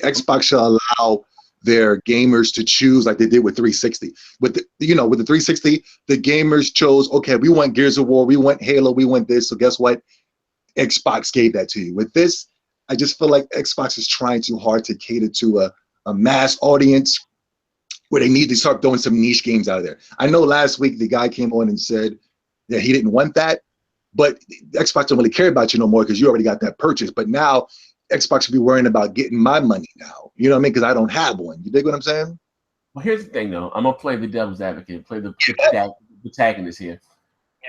Xbox should allow their gamers to choose like they did with 360. With the 360, the gamers chose, okay, we want Gears of War, we want Halo, we want this. So guess what? Xbox gave that to you. With this, I just feel like Xbox is trying too hard to cater to a mass audience where they need to start throwing some niche games out of there. I know last week the guy came on and said that he didn't want that, but Xbox don't really care about you no more because you already got that purchase. But now Xbox should be worrying about getting my money now. You know what I mean? Because I don't have one. You dig what I'm saying? Well, here's the thing, though. I'm gonna play the devil's advocate, play the protagonist here.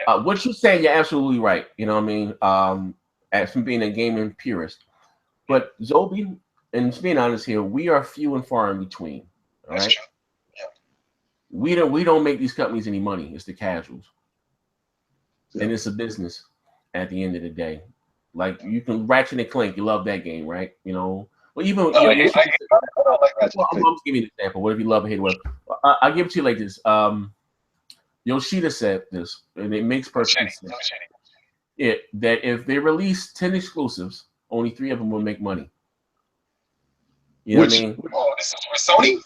What you're saying, you're absolutely right. You know what I mean? As from being a gaming purist, but Zobi, and just being honest here, we are few and far in between. All right. Yeah. We don't make these companies any money. It's the casuals, and it's a business. At the end of the day, like you can Ratchet and Clank, you love that game, right? You know, well even I'm gonna give you an example. What if you love it? Hate I'll give it to you like this. Yoshida said this, and it makes perfect sense. That if they release 10 exclusives, only 3 of them will make money. You know what I mean? Oh, this is with Sony?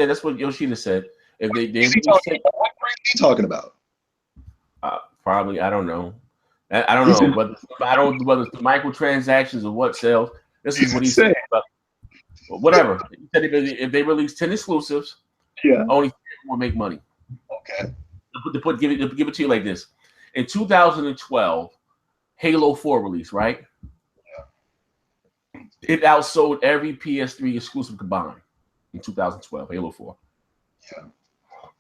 That's what Yoshida said. If they what are you talking about? Probably, I don't know. I don't know, but I don't whether it's the microtransactions or what sells. This is what he said. But whatever. He said if they release 10 exclusives, only 3 will make money. Okay. Give it to you like this. In 2012, Halo 4 released, right? Yeah. It outsold every PS3 exclusive combined in 2012, Halo 4. Yeah.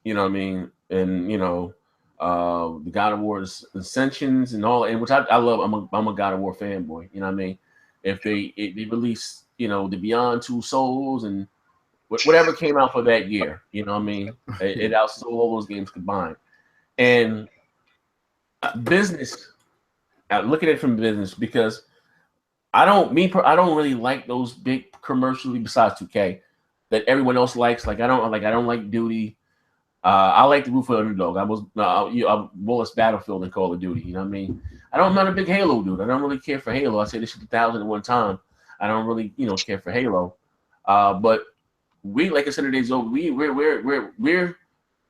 You know what I mean? And, you know, the God of War Ascensions and all, and which I love. I'm a God of War fanboy. You know what I mean? If they release, you know, the Beyond Two Souls and whatever came out for that year, you know what I mean? It outsold all those games combined. And business, looking at it from business, because I don't really like those big commercially besides 2K that everyone else likes. Like I don't like Duty. I like the Roof of Underdog. I was Wallace Battlefield in Call of Duty. You know what I mean? I'm not a big Halo dude. I don't really care for Halo. I say this shit 1,001 times. I don't really care for Halo. But we, like I said today, Zoe, we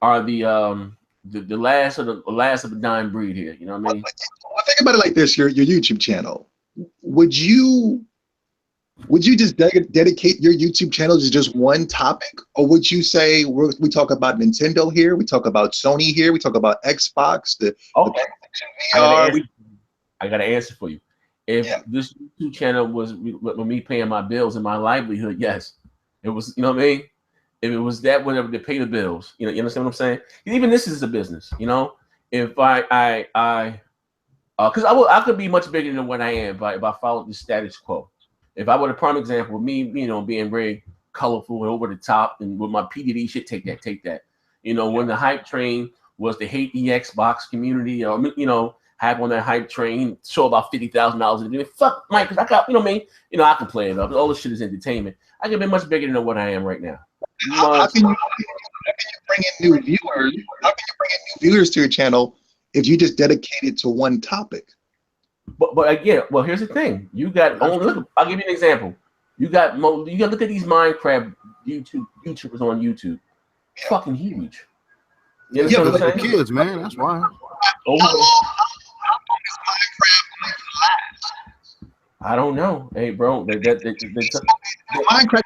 are the the last of the dying breed here. You know what I mean? Well, think about it like this: your YouTube channel. Would you just dedicate your YouTube channel to just one topic, or would you say we talk about Nintendo here, we talk about Sony here, we talk about Xbox, the VR? I got an answer for you. If this YouTube channel was with me paying my bills and my livelihood, yes, it was. You know what I mean? If it was that, whatever to pay the bills, you understand what I'm saying? Even this is a business, If because I could be much bigger than what I am if I followed the status quo. If I were a prime example, me, being very colorful and over the top, and with my PDD shit, take that. When the hype train was to hate the Xbox community, or have on that hype train, show about $50,000 fuck Mike, because I got, I can play it up. All this shit is entertainment. I can be much bigger than what I am right now. How can you bring in new viewers? How can you bring in new viewers to your channel if you just dedicate it to one topic? But again, well, here's the thing. You got look. I'll give you an example. You got look at these Minecraft YouTubers on YouTube. Fucking huge. You understand what I'm saying? Kids, man. That's why. I don't know. Hey, bro. Minecraft.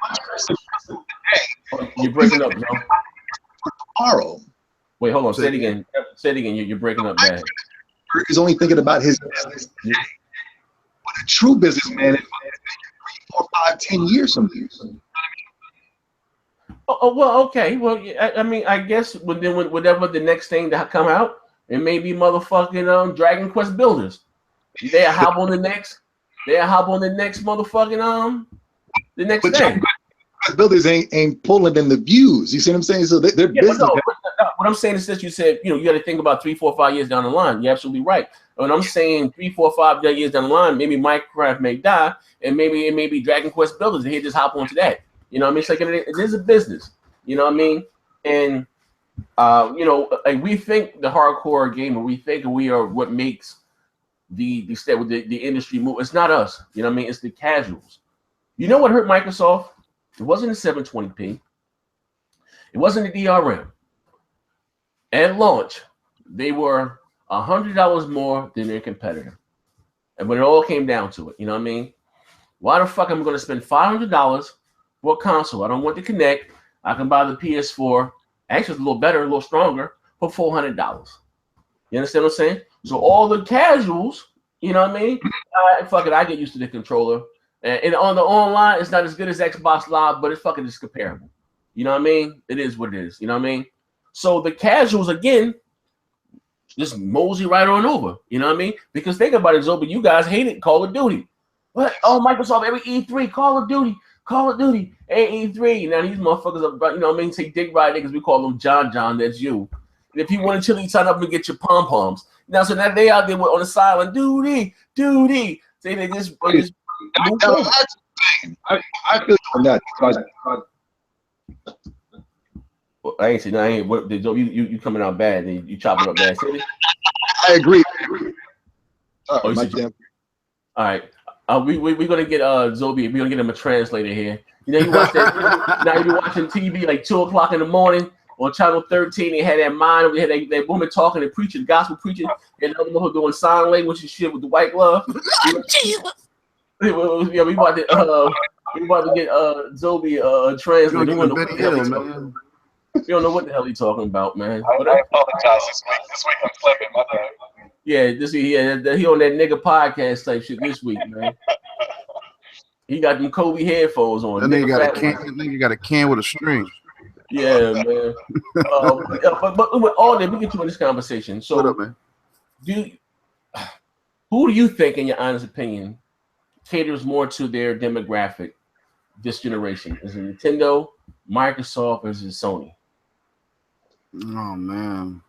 You're breaking up, bro. Tomorrow. Wait, hold on. Say it again. Say it again. You're breaking up bad. He's only thinking about his business. But a true businessman is 3, 4, 5, 10 years from you. Oh, well, okay. Well, I mean, I guess whatever the next thing that come out, it may be motherfucking Dragon Quest Builders. They hop on the next. They hop on the next motherfucking the next thing. Builders ain't pulling in the views. You see what I'm saying? So they're business. What I'm saying is that you said, you got to think about 3, 4, 5 years down the line. You're absolutely right. When I'm saying 3, 4, 5 years down the line, maybe Minecraft may die, and maybe it may be Dragon Quest Builders, and he just hop onto that. You know what I mean? It's like it is a business. You know what I mean? And like we think the hardcore gamer, we think we are what makes the industry move. It's not us. You know what I mean? It's the casuals. You know what hurt Microsoft? It wasn't the 720p. It wasn't the DRM. At launch, they were $100 more than their competitor. And when it all came down to it, you know what I mean? Why the fuck am I going to spend $500 for a console? I don't want to connect. I can buy the PS4. Actually, it's a little better, a little stronger, for $400. You understand what I'm saying? So all the casuals, you know what I mean? Fuck it, I get used to the controller. And on the online, it's not as good as Xbox Live, but it's fucking just comparable. You know what I mean? It is what it is. You know what I mean? So the casuals, again, just mosey right on over. You know what I mean? Because think about it, Zoe, you guys hated Call of Duty. What? Oh, Microsoft, every E3, Call of Duty, and E3. Now these motherfuckers are, you know what I mean? Say dick ride niggas, we call them John, that's you. And if you want to chili, sign up and get your pom-poms. Now, so now they out there on the silent, duty. Say they just I feel on that. Well, I ain't saying I ain't. What you coming out bad? And you chopping up bad. I agree. All right. We're gonna get Zobi. We're gonna get him a translator here. You know, you watch that. Now you be watching TV like 2:00 in the morning on channel 13. They had that mind. We had that woman talking and preaching, gospel preaching, and the other one doing sign language and shit with the white glove. Jesus. Yeah, we about to get Zobi a translator. We don't know what the hell he's talking about, man. I apologize this week I'm flipping, my bad. Yeah, this week, he on that nigga podcast type shit this week, man. He got them Kobe headphones on. That nigga got a can with a string. Yeah, man. But with all that, we get to this conversation. So, what up, man? Who do you think, in your honest opinion, caters more to their demographic this generation? Is it Nintendo, Microsoft, or is it Sony? Oh man.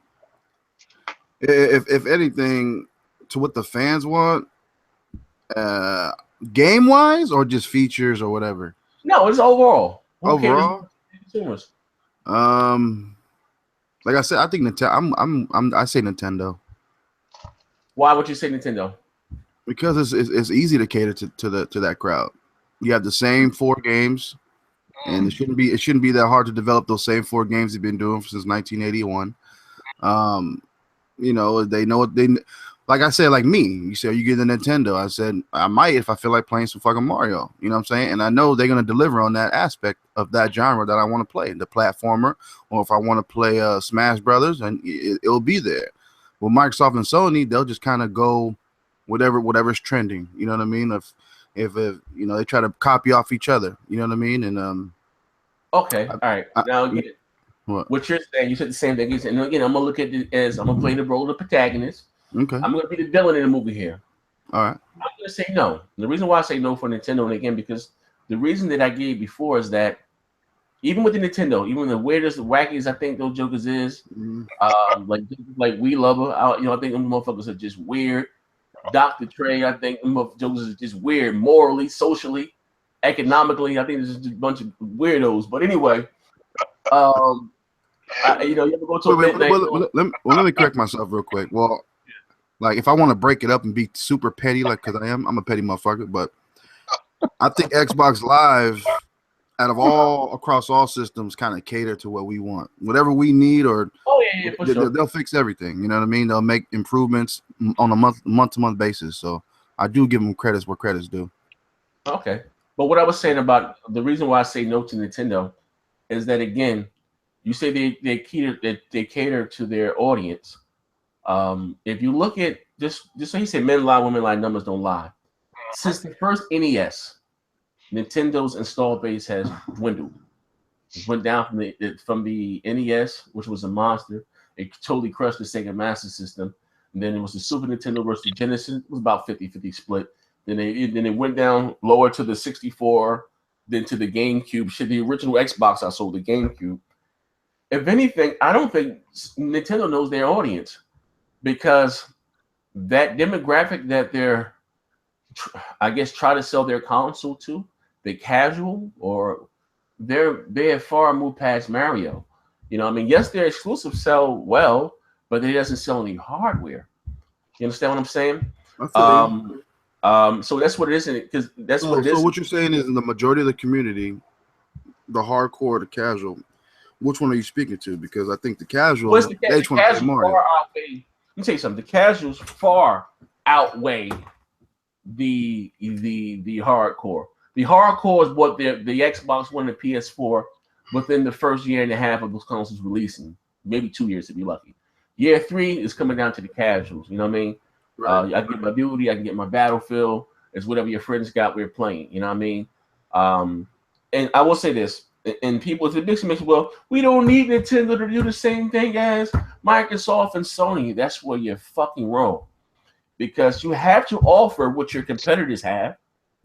If anything, to what the fans want, game wise or just features or whatever? No, it's overall. Overall, consumers. Like I said, I think Nintendo. I say Nintendo. Why would you say Nintendo? Because it's easy to cater to that crowd. You have the same 4 games, and it shouldn't be that hard to develop those same 4 games they've been doing since 1981. You know, they know what they like. I said, like me, you said you get the Nintendo. I said I might if I feel like playing some fucking Mario. You know what I'm saying? And I know they're gonna deliver on that aspect of that genre that I want to play, the platformer, or if I want to play Smash Brothers, and it'll be there. With Microsoft and Sony, they'll just kind of go whatever's trending. You know what I mean? If you know, they try to copy off each other. You know what I mean? And okay, all right. Now again, what you're saying, you said the same thing. And again, I'm gonna look at it as I'm gonna play the role of the protagonist. Okay. I'm gonna be the villain in the movie here. All right. I'm gonna say no. And the reason why I say no for Nintendo, and again, because the reason that I gave before is that even with the Nintendo, even the weirdest, the wackiest I think those jokers is, like We Lover, I think them motherfuckers are just weird. Dr. Trey, I think them jokers are just weird, morally, socially, economically. I think there's just a bunch of weirdos. But anyway, you ever go to a let me correct myself real quick. Well, like if I want to break it up and be super petty, like because I'm a petty motherfucker, but I think Xbox Live, out of all across all systems, kind of cater to what we want, whatever we need, or they'll fix everything. You know what I mean? They'll make improvements on a month to month basis. So I do give them credits where credit's due. Okay, but what I was saying about the reason why I say no to Nintendo is that again, you say they cater to their audience. If you look at just so he said men lie, women lie, numbers don't lie. Since the first NES, Nintendo's install base has dwindled. It went down from the NES, which was a monster. It totally crushed the Sega Master System. And then it was the Super Nintendo versus the Genesis. It was about 50-50 split. Then it went down lower to the 64, then to the GameCube. Shit, the original Xbox I sold, the GameCube. If anything, I don't think Nintendo knows their audience, because that demographic that they're, I guess, try to sell their console to, the casual, or they have far moved past Mario. You know, I mean, yes, their exclusives sell well, but it doesn't sell any hardware. You understand what I'm saying? So that's what it is, because that's what it is. So what you're saying is, in the majority of the community, the hardcore, the casual, which one are you speaking to? Because I think the casual, they just want to play Mario. Let me tell you something. The casuals far outweigh the hardcore. The hardcore is what the Xbox One and the PS4 within the first year and a half of those consoles releasing, maybe 2 years to be lucky. Year 3 is coming down to the casuals. You know what I mean? Right. I can get my Duty, I can get my Battlefield. It's whatever your friends got, we're playing. You know what I mean? And I will say this. And people, the big mention, well, we don't need Nintendo to do the same thing as Microsoft and Sony. That's where you're fucking wrong, because you have to offer what your competitors have.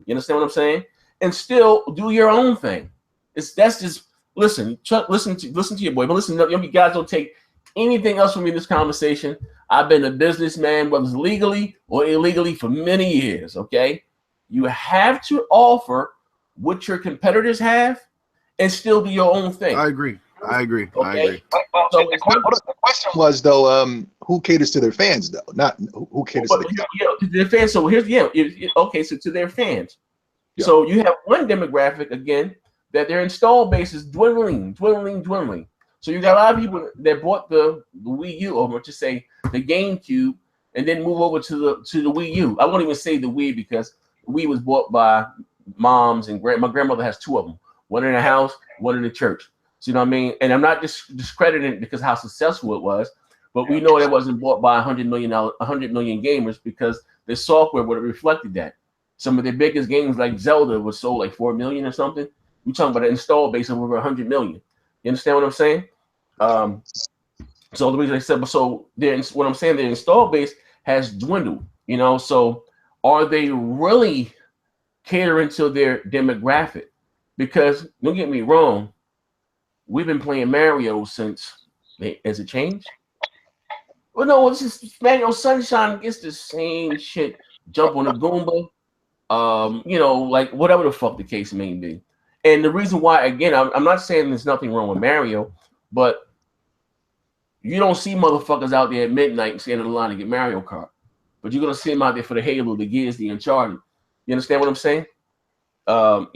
You understand what I'm saying? And still do your own thing. That's just listen to your boy. But listen, you guys don't take anything else from me in this conversation. I've been a businessman, whether it's legally or illegally, for many years. Okay, you have to offer what your competitors have and still do your own thing. I agree. Okay? So the question was, though, who caters to their fans, though? Not who caters to their fans. So here's so to their fans. Yeah. So you have one demographic again that their install base is dwindling. So you got a lot of people that bought the Wii U, or just say the GameCube, and then move over to the Wii U. I won't even say the Wii, because the Wii was bought by moms and my grandmother has 2 of them. One in the house, one in the church. So you know what I mean? And I'm not discrediting it because how successful it was, but we know it wasn't bought by 100 million gamers, because the software would have reflected that. Some of the biggest games like Zelda was sold like 4 million or something. We're talking about an install base of over 100 million. You understand what I'm saying? So the reason I said, what I'm saying, the install base has dwindled. You know, so are they really catering to their demographic? Because don't get me wrong, we've been playing Mario since. Has it changed? Well, no, it's just Mario Sunshine gets the same shit. Jump on a Goomba, like whatever the fuck the case may be. And the reason why, again, I'm not saying there's nothing wrong with Mario, but you don't see motherfuckers out there at midnight standing in line to get Mario Kart. But you're gonna see them out there for the Halo, the Gears, the Uncharted. You understand what I'm saying? And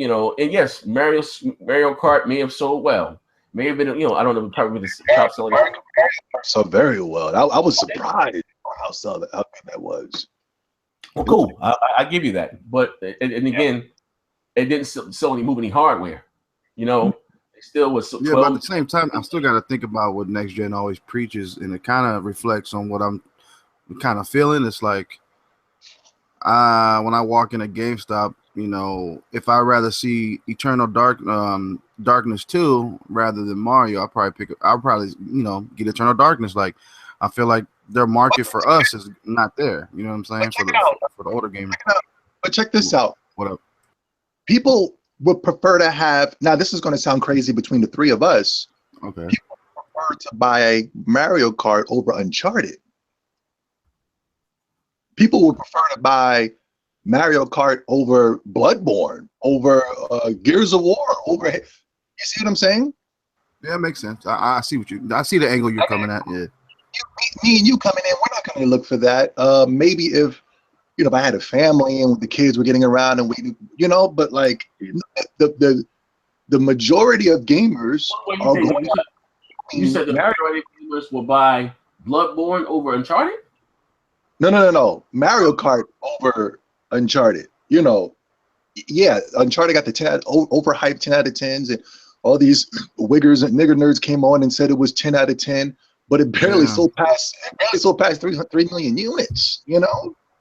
yes, Mario Kart may have sold well. May have been, I don't know, probably the top selling. So very well. I was surprised how good that was. Well, cool. I give you that. But and again, it didn't sell move any hardware. It still was 12. Yeah, but at the same time, I still got to think about what next gen always preaches, and it kind of reflects on what I'm kind of feeling. It's like when I walk in a GameStop, if I rather see Eternal Darkness 2 rather than Mario, I'll probably get Eternal Darkness. Like, I feel like their market for us is not there. You know what I'm saying? For the older gamer. But check this out. What up? People would prefer to have, now this is going to sound crazy between the three of us. Okay. People prefer to buy a Mario Kart over Uncharted. People would prefer to buy Mario Kart over Bloodborne, over Gears of War, over. You see what I'm saying? Yeah, it makes sense. I see I see the angle you're coming at. Yeah. Me and you coming in, we're not going to look for that. Maybe if I had a family and the kids were getting around and but like the majority of gamers are going. You said the majority of gamers will buy Bloodborne over Uncharted? No. Mario Kart over Uncharted. Yeah, Uncharted got the 10 overhyped 10 out of 10s, and all these wiggers and nigger nerds came on and said it was 10 out of 10, but it barely sold past 3 million units.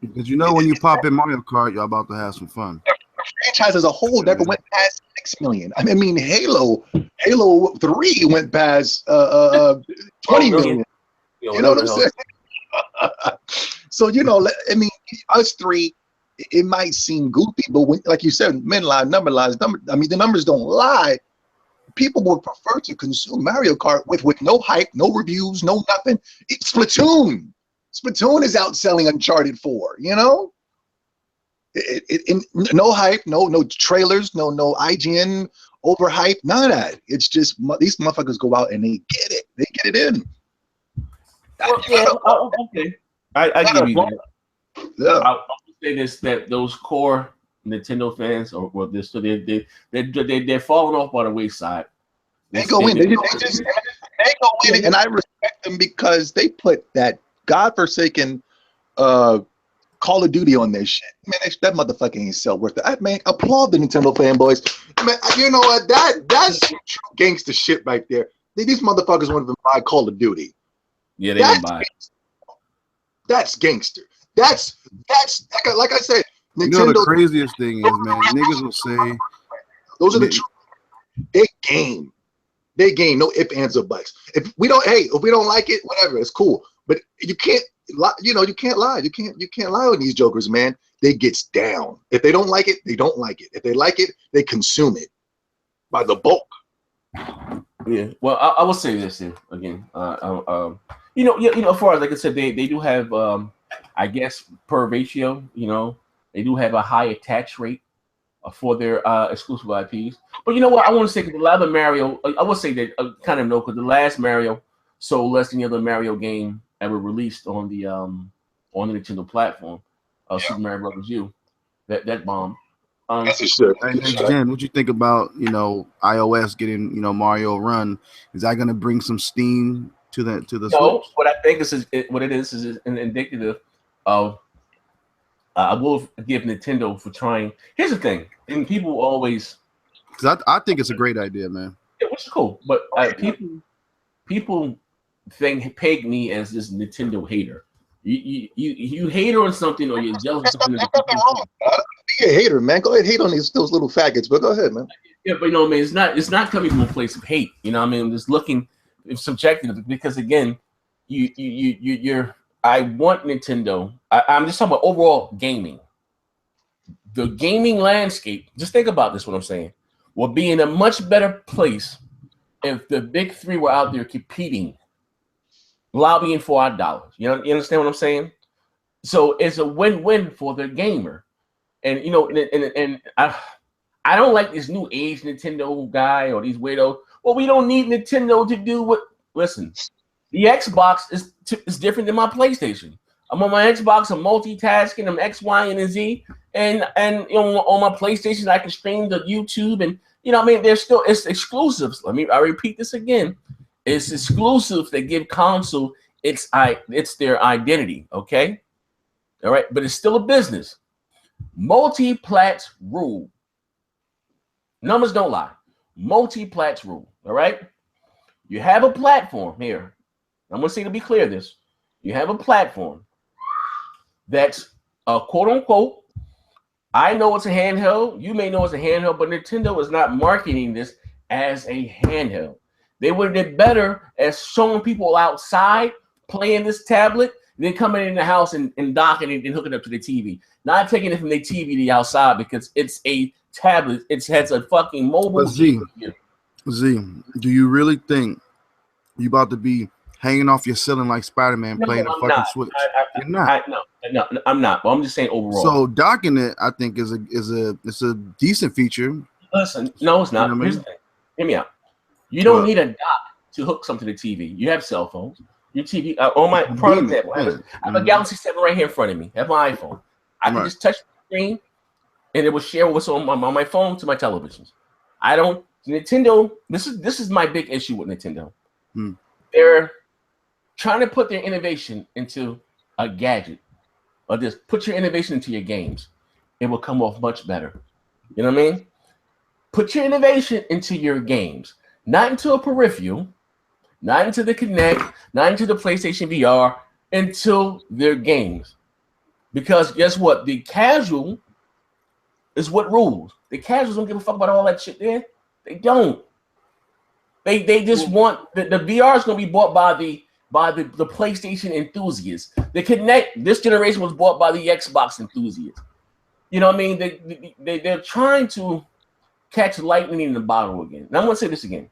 Because when you pop in Mario Kart, you're about to have some fun. The franchise as a whole never went past 6 million. I mean, Halo 3 went past 20 million. You know what I'm saying? So I mean, us three, it might seem goofy, but like you said, men lie, number lies. I mean, the numbers don't lie. People would prefer to consume Mario Kart with no hype, no reviews, no nothing. It's Splatoon. Splatoon is outselling Uncharted 4. No hype, no trailers, no IGN overhype, none of that. It's just these motherfuckers go out and they get it. They get it in. Well, yeah, okay. I give you that. Yeah. I'll say this: that those core Nintendo fans, they're falling off by the wayside. They go in. They go in, and I respect them because they put that godforsaken Call of Duty on their shit. Man, that motherfucker ain't sell worth it. Man, applaud the Nintendo fanboys. Man, you know what? That's true gangster shit right there. These motherfuckers want to buy Call of Duty. Yeah, they didn't buy it. That's gangster. That's like I said. Nintendo, the craziest thing is, man, niggas will say those are the true. They game. No ifs, ands, or buts. If we don't like it, whatever, it's cool. But you can't lie. You can't lie. You can't lie on these jokers, man. They gets down. If they don't like it, they don't like it. If they like it, they consume it by the bulk. Yeah. Well, I will say this here again. As far as like I said, they do have I guess per ratio, they do have a high attach rate for their exclusive IPs. But you know what? I want to say, because the other Mario, I would say that kind of no, because the last Mario sold less than the other Mario game ever released on the Nintendo platform. Super Mario Brothers U, that bomb. That's a shit. And Jen, what you think about iOS getting Mario Run? Is that going to bring some steam to the Switch? What I think is an indicative of. I will give Nintendo for trying. Here's the thing, and people always. Because I think it's a great idea, man. Yeah, which is cool, but people peg me as this Nintendo hater. You hate on something, or you're jealous of something. Be a hater, man. Go ahead, hate on those little faggots, but go ahead, man. Yeah, but it's not coming from a place of hate. I'm just looking subjective, because again, you're. I want Nintendo. I'm just talking about overall gaming. The gaming landscape. Just think about this. What I'm saying would be in a much better place if the big three were out there competing, lobbying for our dollars. You understand what I'm saying? So it's a win-win for the gamer. And and I don't like this new age Nintendo guy or these weirdos. Well, we don't need Nintendo to do what. Listen, the Xbox is different than my PlayStation. I'm on my Xbox, I'm multitasking, I'm X, Y, and Z, and on my PlayStation I can stream to YouTube You know what I mean? There's still, it's exclusives. I repeat this again. It's exclusives that give console it's their identity, okay? All right, but it's still a business. Multi-plat rule. Numbers don't lie. Multi-plat rule, all right? You have a platform here. I'm gonna say to be clear this. You have a platform that's quote unquote, I know it's a handheld, you may know it's a handheld, but Nintendo is not marketing this as a handheld. They would have did better as showing people outside playing this tablet, then coming in the house and docking it and hooking it up to the TV. Not taking it from the TV to the outside because it's a tablet. It has a fucking mobile. But Z, do you really think you about to be hanging off your ceiling like Spider-Man playing a fucking Switch? You're not. No, I'm not. But I'm just saying overall. So docking it, I think, is a decent feature. Listen, no, it's not. You know what I mean? Hear me out. You don't need a dock to hook something to the TV. You have cell phones. Your TV. On my prime example, I have a Galaxy 7 right here in front of me. I have my iPhone. I can just touch the screen, and it will share what's on my phone to my televisions. I don't. Nintendo. This is my big issue with Nintendo. They're trying to put their innovation into a gadget, or just put your innovation into your games. It will come off much better. You know what I mean? Put your innovation into your games, not into a peripheral, not into the Kinect, not into the PlayStation VR, into their games. Because guess what? The casual is what rules. The casuals don't give a fuck about all that shit there. They don't. They just want the VR is going to be bought by the PlayStation enthusiasts. The Kinect this generation was bought by the Xbox enthusiasts. You know what I mean? They're trying to catch lightning in the bottle again. Now I'm going to say this again.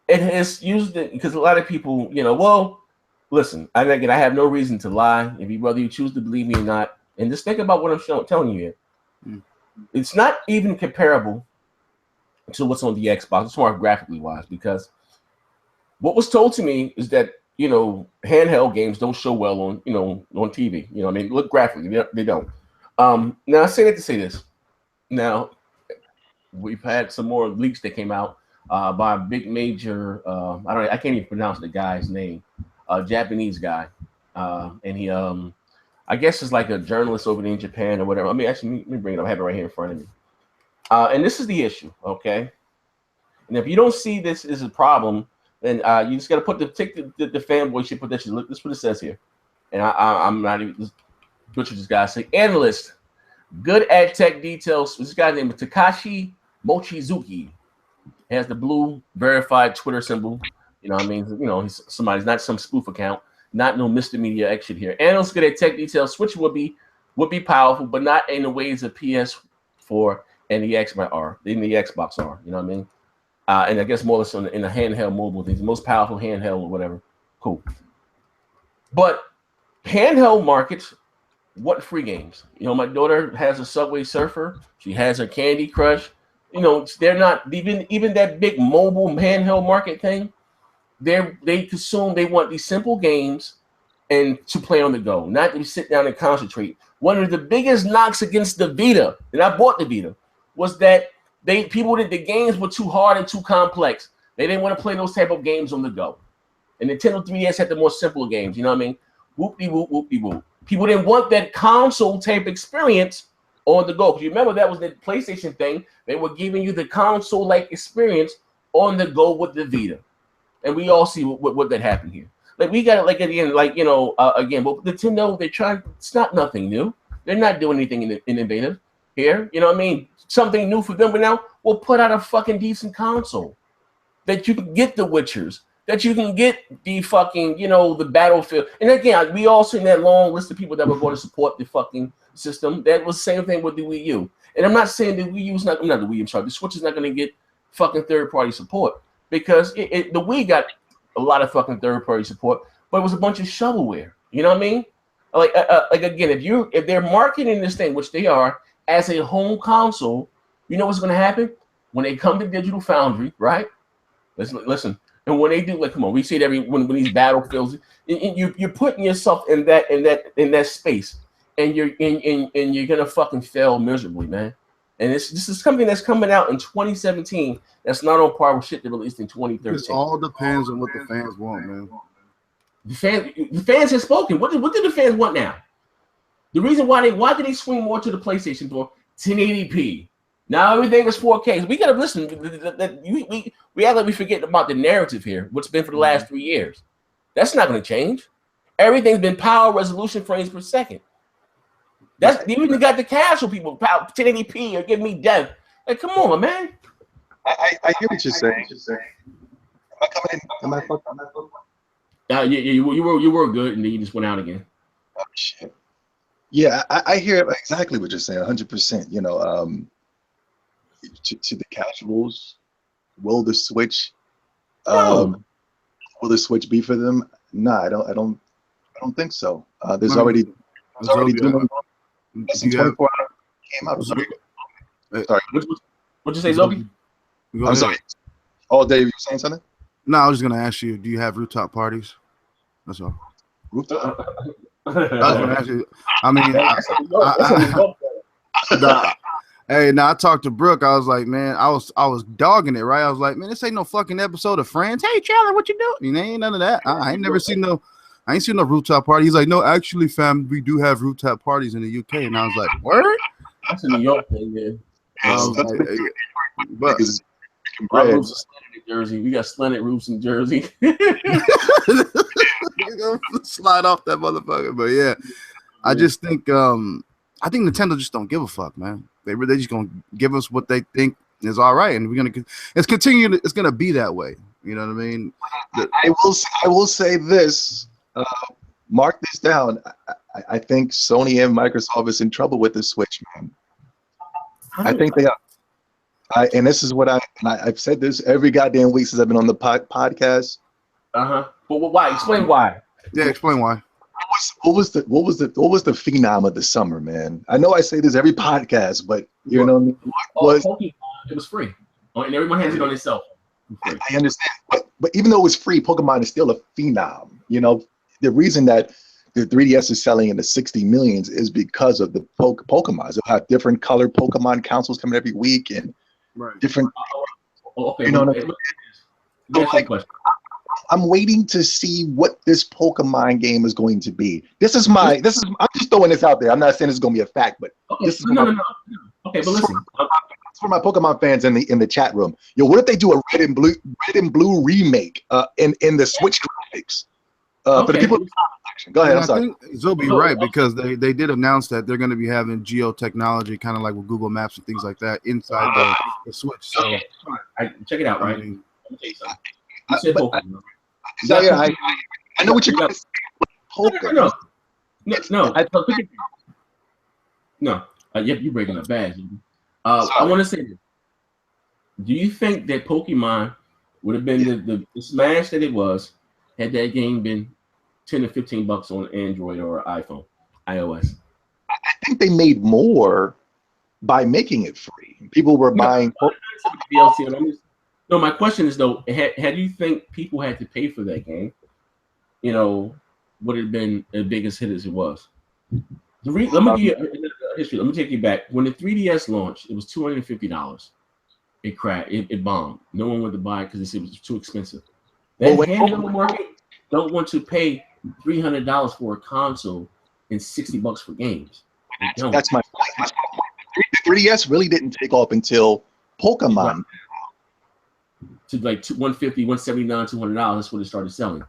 It has used it because a lot of people, well, listen, I have no reason to lie. Whether you choose to believe me or not, and just think about what I'm telling you here. It's not even comparable to what's on the Xbox. It's more graphically wise, because what was told to me is that handheld games don't show well on on TV. I mean, look graphically, they don't. Now I say that to say this. Now we've had some more leaks that came out by a big major. I can't even pronounce the guy's name. Japanese guy, and he I guess is like a journalist over there in Japan or whatever. Let me bring it up. I have it right here in front of me. And this is the issue, okay? And if you don't see this as a problem, then you just got to take the fanboy shit. Put that shit. Look, this is what it says here. And I'm not even butcher this guy. Say analyst, good at tech details. This guy's name is Takashi Mochizuki. He has the blue verified Twitter symbol. You know what I mean? He's somebody's not some spoof account, not no Mr. Media X shit here. Analysts good at tech details. Switch would be powerful, but not in the ways of PS4 and the Xbox are. In the Xbox are. You know what I mean? And I guess more or less in the handheld mobile things, the most powerful handheld or whatever. Cool. But handheld markets, what free games? My daughter has a Subway Surfer. She has her Candy Crush. They're not even that big mobile handheld market thing. They want these simple games and to play on the go, not to sit down and concentrate. One of the biggest knocks against the Vita, and I bought the Vita, was that the games were too hard and too complex. They didn't want to play those type of games on the go. And Nintendo 3DS had the more simple games, you know what I mean? Whoop-de-whoop, whoop-de-whoop. People didn't want that console type experience on the go. Because you remember that was the PlayStation thing. They were giving you the console-like experience on the go with the Vita. And we all see what that happened here. Like we got it again, but Nintendo, they're trying, it's not nothing new. They're not doing anything innovative here. You know what I mean? Something new for them, but now we'll put out a fucking decent console that you can get the Witchers, that you can get the fucking, the Battlefield. And again, we all seen that long list of people that were going to support the fucking system. That was the same thing with the Wii U. And I'm not saying the Wii U's not the Wii U, I'm sorry, the Switch is not going to get fucking third-party support, because the Wii got a lot of fucking third-party support, but it was a bunch of shovelware. You know what I mean? Like again, if they're marketing this thing, which they are, as a home console, you know what's going to happen when they come to Digital Foundry, right? Listen. And when they do, come on, we see it when these Battlefields, and you're putting yourself in that space, and you're gonna fucking fail miserably, man. And this is something that's coming out in 2017. That's not on par with shit that released in 2013. It all depends on what the fans want, man. The fans have spoken. What do the fans want now? The reason why did they swing more to the PlayStation for 1080p? Now everything is 4K. We gotta listen. We act like we forget about the narrative here. What's been for the last 3 years? That's not going to change. Everything's been power resolution frames per second. That's you even got the casual people 1080p or give me death. Like, come on, man. I hear what you're saying. Am I coming in? Am I fucking? You were good, and then you just went out again. Oh shit. Yeah, I hear exactly what you're saying. 100%. You know, to the casuals, will the Switch, will the Switch be for them? Nah, I don't think so. There's already 24 hours came out. Sorry. What'd you say, Zobi? I'm sorry. Oh, Dave, you saying something? No, I was just gonna ask you, do you have rooftop parties? That's all. Rooftop? I was gonna ask you. I mean, I talked to Brooke. I was like, man, I was dogging it, right? I was like, man, this ain't no fucking episode of Friends. Hey, Chandler, what you doing? Ain't none of that. I ain't seen no rooftop party. He's like, no, actually, fam, we do have rooftop parties in the UK. And I was like, word? That's a New York thing, man. But our roofs are slanted in Jersey. We got slanted roofs in Jersey. Slide off that motherfucker. But yeah, I just think Nintendo just don't give a fuck, man. They just gonna give us what they think is all right, and it's gonna be that way. You know what I mean? I will say this. Mark this down. I think Sony and Microsoft is in trouble with the Switch, man. I think they are. And this is what I've said this every goddamn week since I've been on the podcast. But why? Explain why. Yeah, explain why. What was the phenom of the summer, man? I know I say this every podcast, but you know what Pokemon, it was free, and everyone has it on their cell phone. I understand, but even though it was free, Pokemon is still a phenom. You know, the reason that the 3DS is selling in the 60 millions is because of the Pokemon. They'll have different colored Pokemon councils coming every week and different. Okay, you know what I mean? I'm waiting to see what this Pokemon game is going to be. I'm just throwing this out there. I'm not saying this is going to be a fact, but this is no. Okay, but listen. For my Pokemon fans in the chat room, what if they do a red and blue remake in the Switch graphics? For the people. Go ahead. I'm sorry. I think Zobi right, because they did announce that they're going to be having geotechnology, kind of like with Google Maps and things like that, inside the Switch. So check it out, right? Let me tell you something. You said Pokemon. I know what you're going to say. No. You're breaking up bad. I want to say this. Do you think that Pokemon would have been the smash that it was had that game been $10 to $15 on Android or iPhone, iOS? I think they made more by making it free. People were buying DLC. No, my question is though, had you think people had to pay for that game, would it have been the biggest hit as it was? Let me give you history. Let me take you back. When the 3DS launched, it was $250. It crashed. It bombed. No one wanted to buy it because it was too expensive. That handheld market don't want to pay $300 for a console and $60 for games. That's my point. The 3DS really didn't take off until Pokemon. To like $150, $179, $200. That's what it started selling.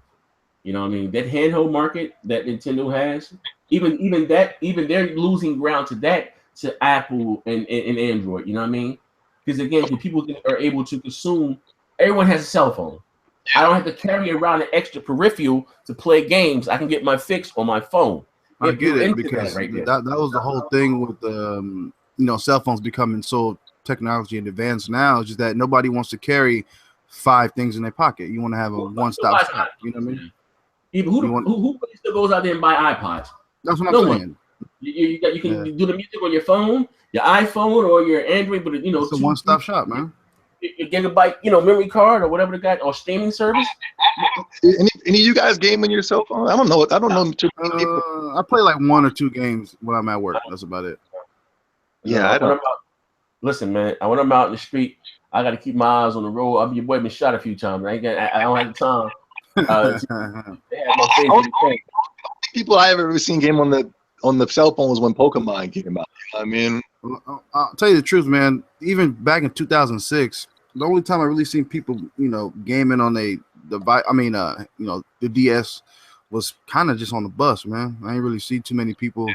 You know what I mean? That handheld market that Nintendo has, even they're losing ground to Apple and Android. You know what I mean? Because again, the people are able to consume. Everyone has a cell phone. I don't have to carry around an extra peripheral to play games. I can get my fix on my phone. I get it, because that was the whole thing with cell phones becoming so technology and advanced now. Is just that nobody wants to carry 5 things in their pocket. You want to have a one-stop shop. You know what I mean? Even who still goes out there and buy iPods? That's what I'm saying. You can do the music on your phone, your iPhone, or your Android, but it's a one-stop shop, man. Your gigabyte, memory card or whatever they got, or streaming service. Any of you guys game on your cell phone? I don't know. I play like 1 or 2 games when I'm at work. That's about it. Yeah, I don't. Listen, man. When I'm out in the street, I got to keep my eyes on the road. Your boy been shot a few times. I don't have the time. They have no faith in the game. People I ever seen game on the cell phone was when Pokemon came out. I mean, I'll tell you the truth, man. Even back in 2006, the only time I really seen people, gaming on the DS was kind of just on the bus, man. I ain't really see too many people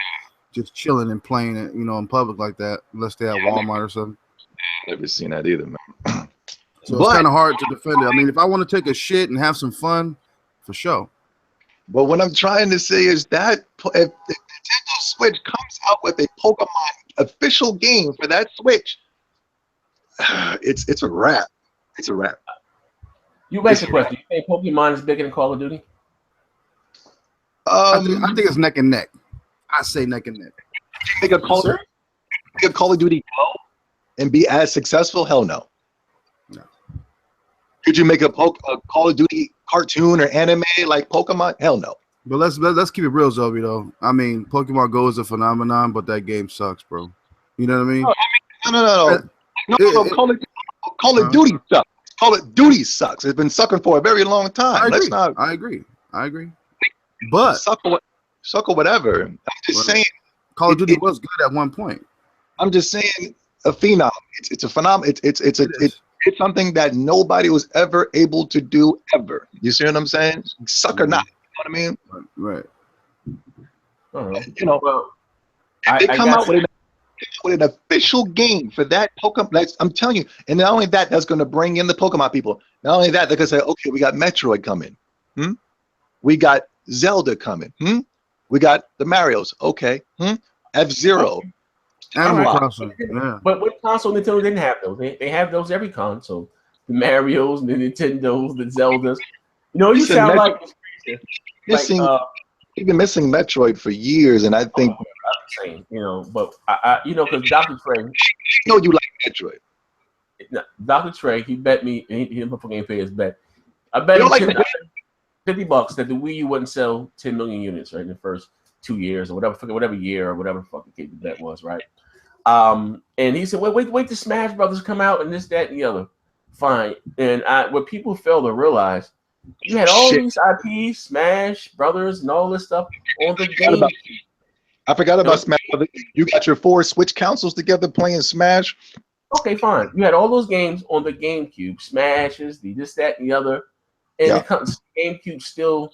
just chilling and playing it, in public like that, unless they at Walmart or something. Never seen that either, man. So it's kind of hard to defend it. I mean, if I want to take a shit and have some fun, for sure. But what I'm trying to say is that if Nintendo Switch comes out with a Pokemon official game for that Switch, it's a wrap. It's a wrap. You raised the question. You think Pokemon is bigger than Call of Duty? I think it's neck and neck. I say neck and neck. Think a Call of Duty go and be as successful? Hell no. No. Could you make a Call of Duty cartoon or anime like Pokemon? Hell no. But let's keep it real, Zoe, though. I mean, Pokemon Go is a phenomenon, but that game sucks, bro. You know what I mean? No. Call of Duty sucks. Call of Duty sucks. It's been sucking for a very long time. I agree. But suck or whatever. I'm just saying. Call of Duty was good at one point. I'm just saying a phenom. It's a phenomenon. It's something that nobody was ever able to do ever. You see what I'm saying? Suck or not. You know what I mean? Right. Well, they come out with an official game for that Pokemon. I'm telling you, and not only that, that's going to bring in the Pokemon people. Not only that, they're going to say, okay, we got Metroid coming. We got Zelda coming. We got the Marios. Okay. F-Zero. Animal Crossing. Yeah. But what console Nintendo didn't have those? They have those every console. The Marios, the Nintendos, the Zeldas. You sound like you've been missing Metroid for years, and I think I'm saying, but I because Dr. Trey, you like Metroid. Dr. Trey, he bet me, he didn't put game pay his bet. I bet him $50 that the Wii U wouldn't sell 10 million units right in the first 2 years or whatever year or whatever fucking the bet was, right? And he said, wait till Smash Brothers come out and this, that, and the other. Fine. And what people fail to realize, you had all these IPs, Smash Brothers, and all this stuff on the game. I forgot about Smash Brothers. You got your 4 Switch consoles together playing Smash. Okay, fine. You had all those games on the GameCube, Smashes, the this, that, and the other. And the GameCube still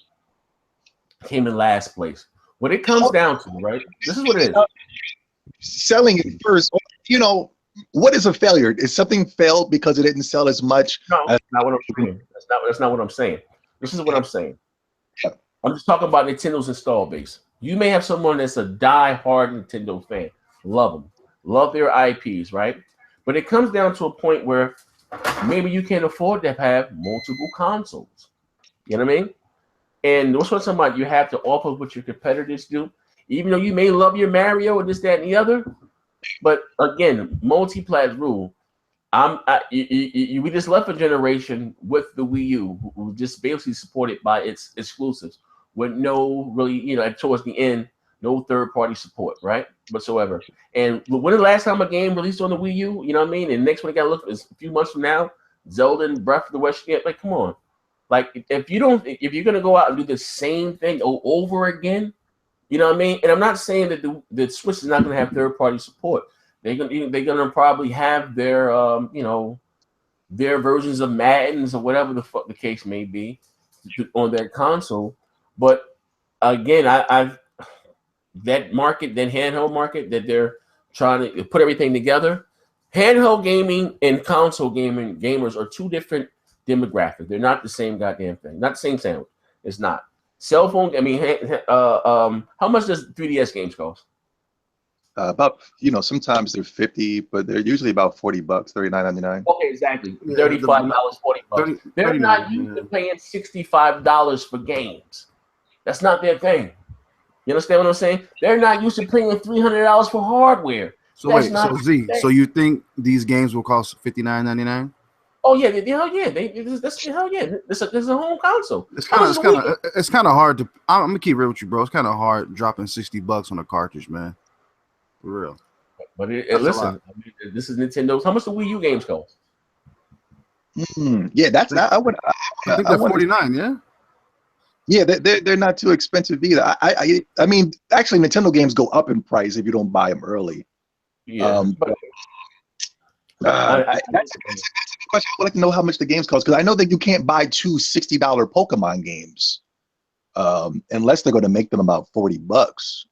came in last place. What it comes down to, right? This is what it is. Selling it first, what is a failure? Is something failed because it didn't sell as much? No, that's not what I'm saying. That's not what I'm saying. This is what I'm saying. Yeah. I'm just talking about Nintendo's install base. You may have someone that's a die-hard Nintendo fan. Love them. Love their IPs, right? But it comes down to a point where maybe you can't afford to have multiple consoles. You know what I mean? And what's what somebody you have to offer what your competitors do, even though you may love your Mario and this, that, and the other. But again, multi-plat rule. We just left a generation with the Wii U who just basically supported by its exclusives with no really, towards the end, no third-party support, right? Whatsoever. And when the last time a game released on the Wii U, you know what I mean? And next one I got to look is a few months from now, Zelda and Breath of the Wild. Like, come on. Like, if you're gonna go out and do the same thing over again, you know what I mean? And I'm not saying that the Switch is not gonna have third-party support. They're gonna probably have their their versions of Maddens or whatever the fuck the case may be on their console. But again, that handheld market that they're trying to put everything together. Handheld gaming and console gamers are two different demographics. They're not the same goddamn thing. Not the same sandwich. It's not. Cell phone. I mean, how much does 3DS games cost? About sometimes they're 50, but they're usually about $40, $39.99. Okay, exactly. $35, $40. They're not used to paying $65 for games. That's not their thing. You understand what I'm saying? They're not used to paying $300 for hardware. So so you think these games will cost $59.99? Oh yeah, hell yeah. Hell yeah. This is a home console. It's kind of hard to. I'm gonna keep real with you, bro. It's kind of hard dropping $60 on a cartridge, man. For real. But listen, I mean, this is Nintendo's. How much the Wii U games cost? Yeah, that's not. I think they're 49. Yeah. Yeah, they're not too expensive either. I mean, actually, Nintendo games go up in price if you don't buy them early. Yeah, but that's a good question. I would like to know how much the games cost because I know that you can't buy two $60 Pokemon games unless they're going to make them about $40,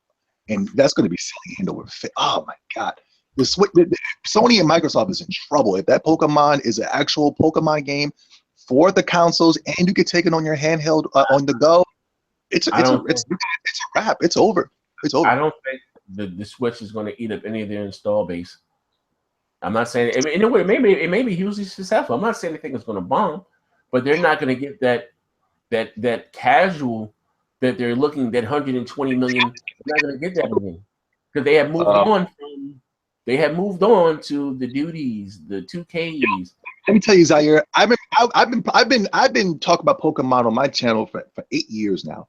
and that's going to be selling hand over fist. Oh my god, Sony and Microsoft is in trouble if that Pokemon is an actual Pokemon game for the consoles, and you can take it on your handheld on the go. It's a wrap. It's over. It's over. I don't think the Switch is going to eat up any of their install base. I'm not saying in a way it may be hugely successful. I'm not saying anything is going to bomb, but they're not going to get that casual that they're looking that 120 million. They're not going to get that again because they have moved on from. They have moved on to the duties, the 2Ks. Let me tell you, Zaire. I've been talking about Pokemon on my channel for 8 years now,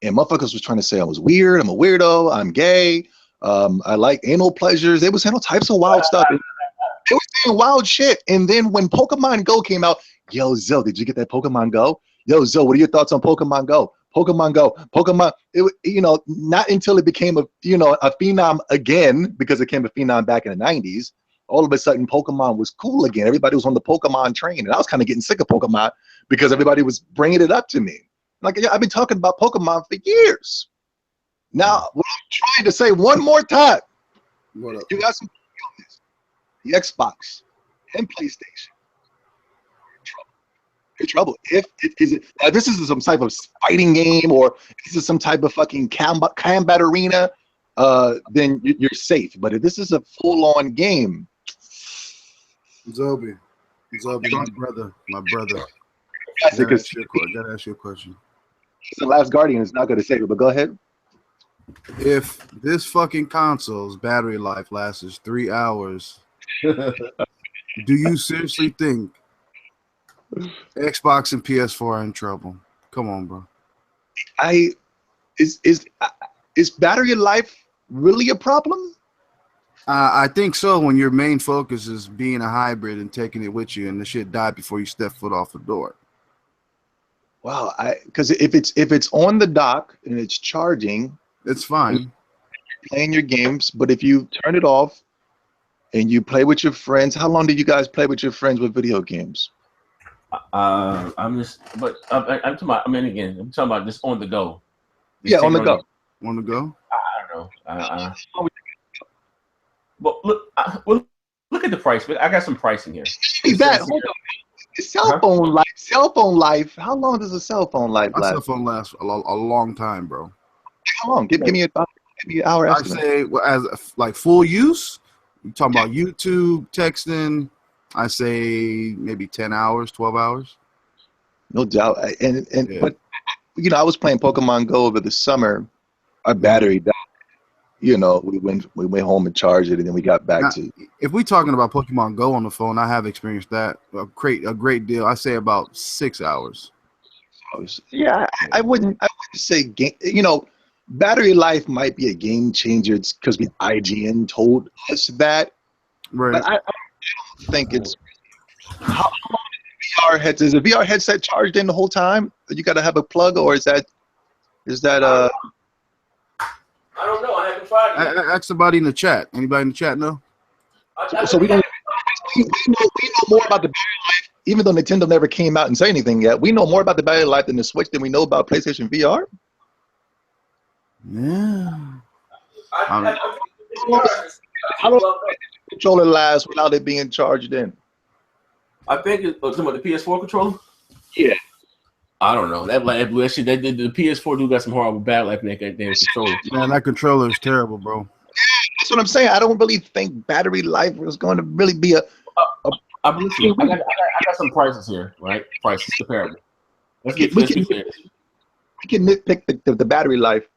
and motherfuckers was trying to say I was weird. I'm a weirdo. I'm gay. I like anal pleasures. They was saying all types of wild stuff. They were saying wild shit. And then when Pokemon Go came out, yo, Zo, did you get that Pokemon Go? Yo, Zo, what are your thoughts on Pokemon Go? Pokemon Go, Pokemon. Not until it became a phenom again, because it became a phenom back in the 90s. All of a sudden, Pokemon was cool again. Everybody was on the Pokemon train, and I was kind of getting sick of Pokemon because everybody was bringing it up to me. Like, I've been talking about Pokemon for years. Now, what I'm trying to say one more time, you got some the Xbox and PlayStation. You're in trouble. If this is some type of fighting game or this is some type of fucking combat arena, then you're safe. But if this is a full-on game, Zobi, my brother. I gotta ask you a question. The Last Guardian is not going to save it, but go ahead. If this fucking console's battery life lasts 3 hours, do you seriously think Xbox and PS4 are in trouble? Come on, bro. Is battery life really a problem? I think so. When your main focus is being a hybrid and taking it with you, and the shit died before you step foot off the door. Wow, because if it's on the dock and it's charging, it's fine. You're playing your games, but if you turn it off and you play with your friends, how long do you guys play with your friends with video games? I'm talking about. I mean, again, I'm talking about this on the go. On the go. On the go. I don't know. Well, look at the price. I got some pricing here. Hold on. Cell phone life. How long does a cell phone life last? My cell phone lasts a long time, bro. How long? Give me an hour estimate. I say as like full use. You talking about YouTube, texting? I say maybe 10 hours, 12 hours. No doubt. But I was playing Pokemon Go over the summer. Our battery died. We went home and charged it, and then we got back to. If we're talking about Pokemon Go on the phone, I have experienced that a great deal. I say about 6 hours. Yeah, I wouldn't say game. Battery life might be a game changer because IGN told us that. Right. But I don't think it's. How long is a VR headset charged in the whole time? You got to have a plug, or is that? I don't know. I haven't tried it. Ask somebody in the chat. Anybody in the chat know? So we know more about the battery life, even though Nintendo never came out and said anything yet. We know more about the battery life than the Switch than we know about PlayStation VR. Yeah. How long does the controller last without it being charged in? I think it's talking about the PS4 controller. Yeah. I don't know. The PS4 do got some horrible battery life in that damn controller. Man, that controller is terrible, bro. That's what I'm saying. I don't really think battery life was going to really be I got some prices here, right? Prices comparable. We can nitpick the battery life,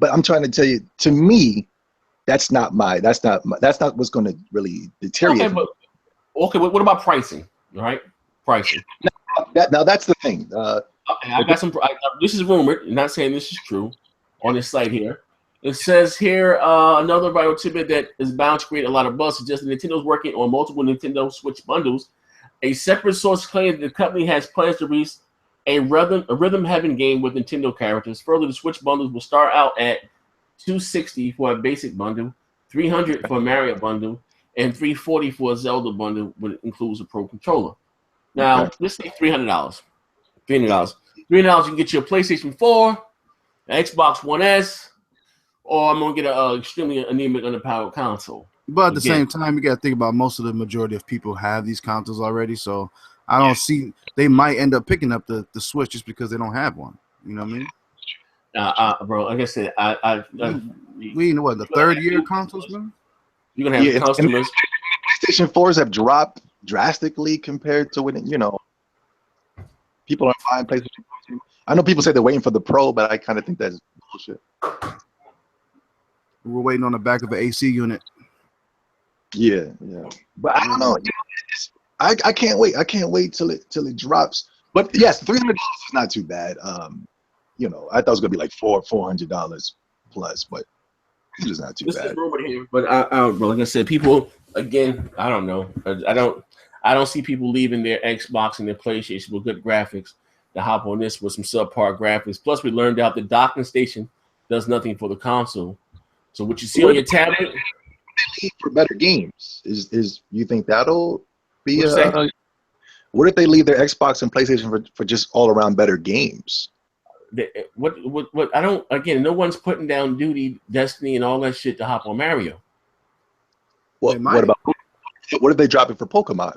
but I'm trying to tell you, to me, that's not what's going to really deteriorate. Okay, what about pricing? All right, pricing. Now that's the thing. I got some. This is rumored. I'm not saying this is true. On this site here, It says here another viral tidbit that is bound to create a lot of buzz suggests that Nintendo's working on multiple Nintendo Switch bundles. A separate source claims the company has plans to release a rhythm heaven game with Nintendo characters. Further, the Switch bundles will start out at $260 for a basic bundle, $300 for a Mario bundle, and $340 for a Zelda bundle, which includes a Pro controller. Now, let's say $300. $300. $300 you can get your PlayStation 4, an Xbox One S, or I'm gonna get an extremely anemic underpowered console. But at the same time, you got to think about most of the majority of people have these consoles already, so I don't see they might end up picking up the Switch just because they don't have one. You know what I mean? Bro, like I said, we know what the third year consoles, man. You're gonna have customers. PlayStation 4s have dropped drastically compared to when people are buying PlayStation 4. I know people say they're waiting for the Pro, but I kind of think that's bullshit. We're waiting on the back of an AC unit. Yeah. But I don't know. I can't wait. I can't wait till it drops. But yes, $300 is not too bad. I thought it was gonna be like $400 plus, but it's just not too bad. Here, but like I said, people again. I don't know. I don't see people leaving their Xbox and their PlayStation with good graphics to hop on this with some subpar graphics. Plus, we learned out the docking station does nothing for the console. So what you see on your tablet for better games is you think that'll be what if they leave their Xbox and PlayStation for just all around better games? What I don't, again, no one's putting down Duty, Destiny, and all that shit to hop on Mario. What if they drop it for Pokemon?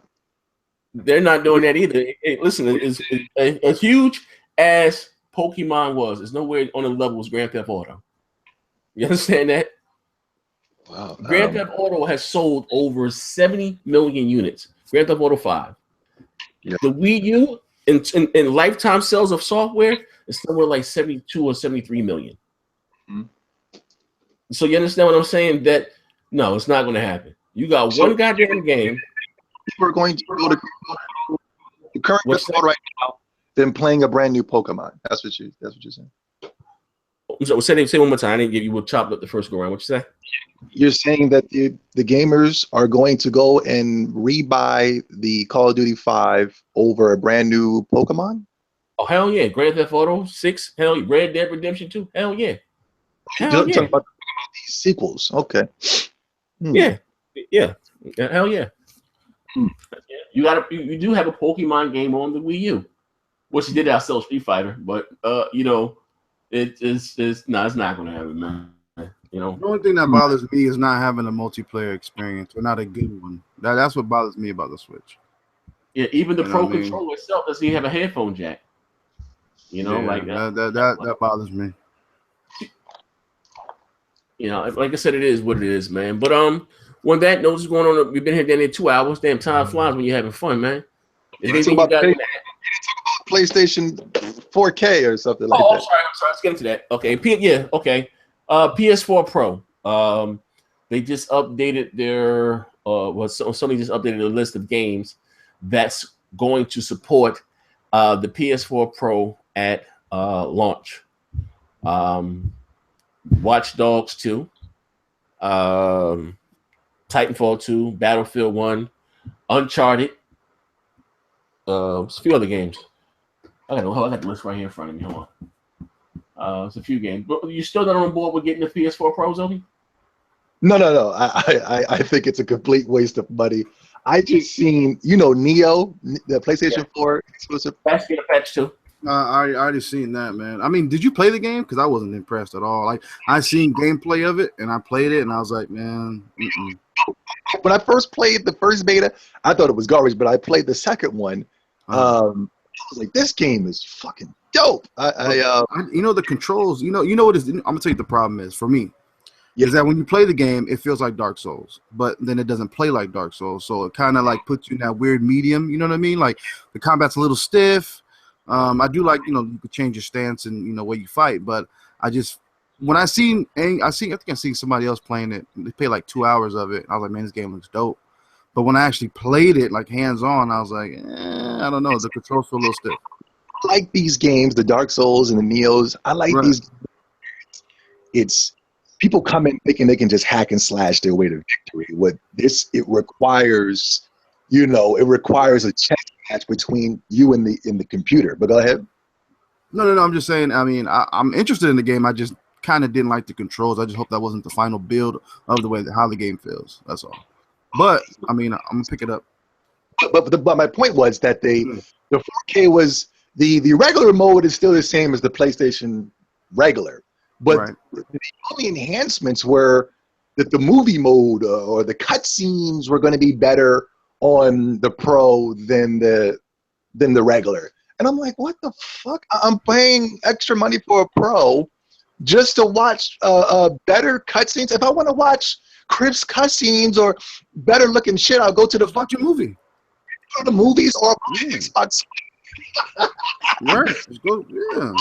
They're not doing that either. Hey, listen, it's a huge ass Pokemon was. It's nowhere on the level as Grand Theft Auto. You understand that? Wow. Grand Theft Auto has sold over 70 million units. Grand Theft Auto 5. Yeah. The Wii U in lifetime sales of software is somewhere like 72 or 73 million. Mm-hmm. So you understand what I'm saying? That no, it's not going to happen. You got one goddamn game. People are going to go to the current right now than playing a brand new Pokemon. That's what you're saying. So say one more time. I didn't give you what chopped up the first go around. What you say? You're saying that the gamers are going to go and rebuy the Call of Duty 5 over a brand new Pokemon? Oh hell yeah! Grand Theft Auto 6, hell yeah. Red Dead Redemption 2, hell yeah. Hell yeah. About these sequels, okay. Yeah, hell yeah. You do have a Pokemon game on the Wii U, which did outsell Street Fighter, but it's not going to happen, man. The only thing that bothers me is not having a multiplayer experience or not a good one. That's what bothers me about the Switch. Yeah, even the Pro controller itself doesn't even have a headphone jack. Like that bothers me. Like I said, it is what it is, man. But when that note is going on, we've been here down 2 hours. Damn, time flies when you're having fun, man. PlayStation 4K or something like that. I'm sorry. Let's get into that. Okay, okay. PS4 Pro. They just updated their Sony just updated a list of games that's going to support the PS4 Pro at launch. Watch Dogs 2, Titanfall 2, Battlefield 1, Uncharted. A few other games. I got the list right here in front of me. Hold on. It's a few games. But you still not on board with getting the PS4 Pro, Zoe? No. I think it's a complete waste of money. I just seen, Neo, the PlayStation 4 exclusive. That's get a patch too. I already seen that, man. I mean, did you play the game? Because I wasn't impressed at all. Like, I seen gameplay of it, and I played it, and I was like, man. When I first played the first beta, I thought it was garbage, but I played the second one. I was like, this game is fucking dope. The controls. You know what is? I'm gonna tell you the problem is for me. Is that when you play the game, it feels like Dark Souls, but then it doesn't play like Dark Souls. So it kind of like puts you in that weird medium. You know what I mean? Like the combat's a little stiff. I do like, you could change your stance and, where you fight. But I think I seen somebody else playing it. They played like 2 hours of it. I was like, man, this game looks dope. But when I actually played it, like hands on, I was like, I don't know. The controls feel a little stiff. I like these games, the Dark Souls and the Neos. I like these. It's people come in thinking they can just hack and slash their way to victory. It requires, it requires a chess match between you and the computer. But go ahead. No. I'm just saying. I mean, I'm interested in the game. I just kind of didn't like the controls. I just hope that wasn't the final build of how the game feels. That's all. But I mean, I'm gonna pick it up. But my point was that the 4K was the regular mode is still the same as the PlayStation regular, but the only enhancements were that the movie mode or the cutscenes were going to be better on the Pro than the regular. And I'm like, what the fuck? I'm paying extra money for a Pro just to watch better cutscenes. If I want to watch crisp cutscenes or better looking shit, I'll go to the fucking movie. Go to the movies or Xbox. Right. Let's go. Yeah.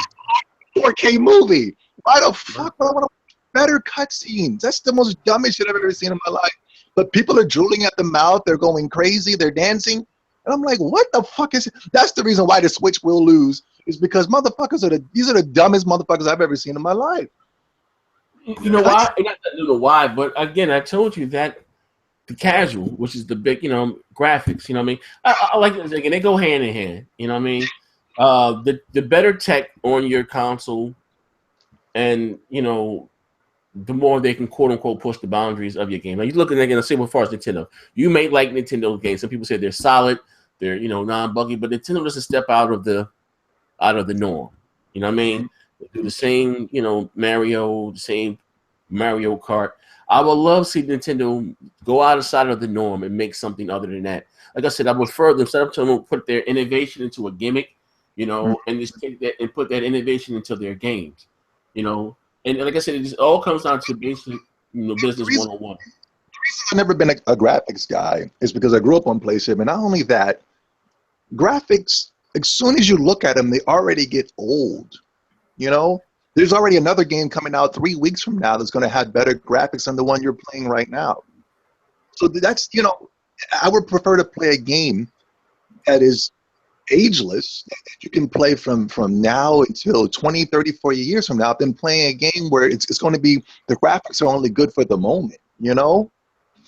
4K movie. Why the fuck would I want to watch better cutscenes? That's the most dumbest shit I've ever seen in my life. But people are drooling at the mouth. They're going crazy. They're dancing. And I'm like, what the fuck is it? That's the reason why the Switch will lose, is because these are the dumbest motherfuckers I've ever seen in my life. You know why? I don't know why, but again, I told you that the casual, which is the big, graphics, you know what I mean? I like it again. They go hand in hand, you know what I mean? The better tech on your console, and the more they can quote unquote push the boundaries of your game. Now you look at again, let's say as far as Nintendo, you may like Nintendo games. Some people say they're solid, they're non-buggy, but Nintendo doesn't step out of the norm. You know what I mean? They do the same, Mario, the same Mario Kart. I would love to see Nintendo go outside of the norm and make something other than that. Like I said, I would prefer them instead of telling them to put their innovation into a gimmick, and just take that and put that innovation into their games, And like I said, it just all comes down to basic, business 101. The reason I've never been a graphics guy is because I grew up on PlayStation. And not only that, graphics, as soon as you look at them, they already get old. There's already another game coming out 3 weeks from now that's going to have better graphics than the one you're playing right now. So that's, I would prefer to play a game that is ageless, that you can play from now until 20, 30, 40 years from now, than playing a game where it's going to be, the graphics are only good for the moment,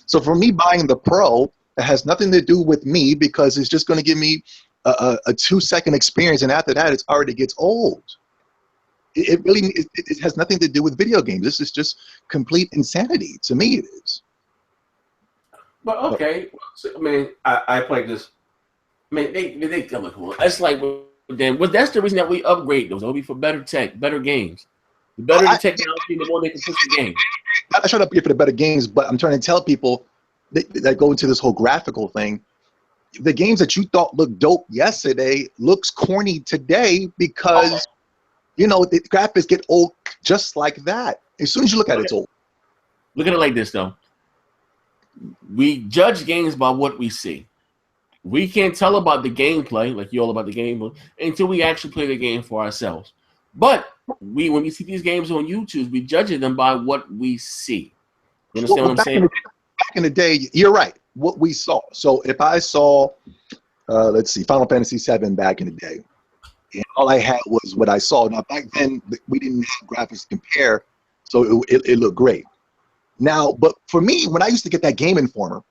So for me, buying the Pro, it has nothing to do with me, because it's just going to give me a 2-second experience, and after that, it already gets old. It has nothing to do with video games. This is just complete insanity. To me, it is. But okay, I mean, I played this. I mean, they come like, well, that's like then. But that's the reason that we upgrade those. It'll be for better tech, better games. The better the technology, the more they can push the game. I shut up here for the better games, but I'm trying to tell people that go into this whole graphical thing. The games that you thought looked dope yesterday looks corny today because the graphics get old just like that. As soon as you look at it, it's old. Look at it like this, though. We judge games by what we see. We can't tell about the gameplay, like you all about the game, until we actually play the game for ourselves. But when we see these games on YouTube, we judge them by what we see. You understand what I'm saying? Back in the day, you're right. What we saw. So if I saw, let's see, Final Fantasy VII back in the day, and all I had was what I saw. Now, back then, we didn't have graphics to compare, so it looked great. Now, but for me, when I used to get that Game Informer,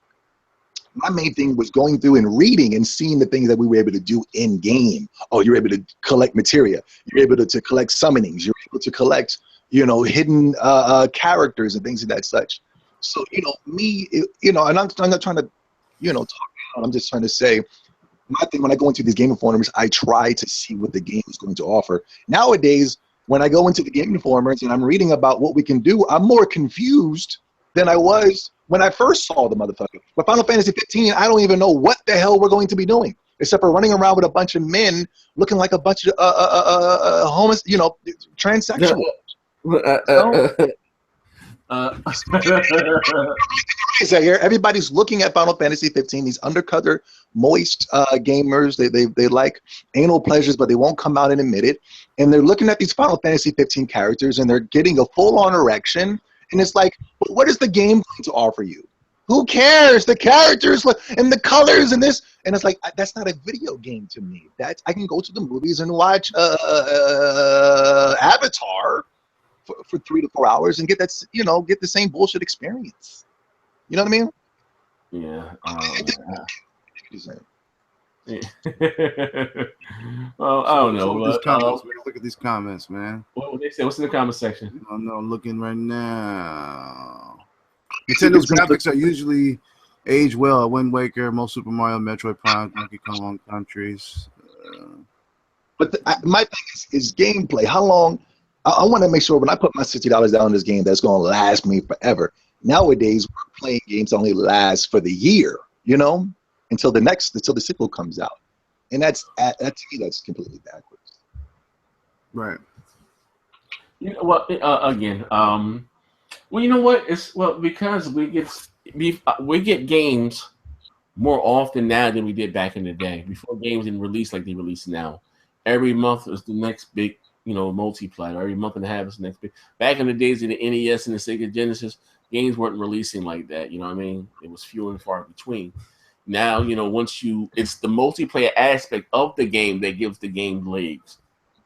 my main thing was going through and reading and seeing the things that we were able to do in game. Oh, you're able to collect materia. You're able to collect summonings. You're able to collect, hidden characters and things of that such. So, me, and I'm not trying to, talk down. I'm just trying to say, my thing when I go into these Game Informers, I try to see what the game is going to offer. Nowadays, when I go into the Game Informers and I'm reading about what we can do, I'm more confused than I was when I first saw the motherfucker. But Final Fantasy 15, I don't even know what the hell we're going to be doing, except for running around with a bunch of men looking like a bunch of transsexuals. Everybody's looking at Final Fantasy 15. These undercover, moist gamers. They like anal pleasures, but they won't come out and admit it. And they're looking at these Final Fantasy 15 characters, and they're getting a full-on erection. And it's like, what is the game going to offer you? Who cares? The characters and the colors and this. And it's like, that's not a video game to me. I can go to the movies and watch Avatar for 3 to 4 hours and get that, get the same bullshit experience. You know what I mean? Yeah. Yeah. Well, I don't know. Look at these comments, man. What they say? What's in the comment section? I'm looking right now. Nintendo's graphics are usually age well. Wind Waker, most Super Mario, Metroid Prime, Donkey Kong Countries. But my thing is gameplay. How long? I want to make sure when I put my $60 down on this game, that's going to last me forever. Nowadays, we're playing games that only last for the year, until the sequel comes out, and that to me, that's completely backwards. Right. You know what? Again, well, you know what? Because we get games more often now than we did back in the day. Before games didn't release like they release now. Every month is the next big, multiplayer. Every month and a half is the next big. Back in the days of the NES and the Sega Genesis, games weren't releasing like that. You know what I mean? It was few and far between. Now, it's the multiplayer aspect of the game that gives the game legs.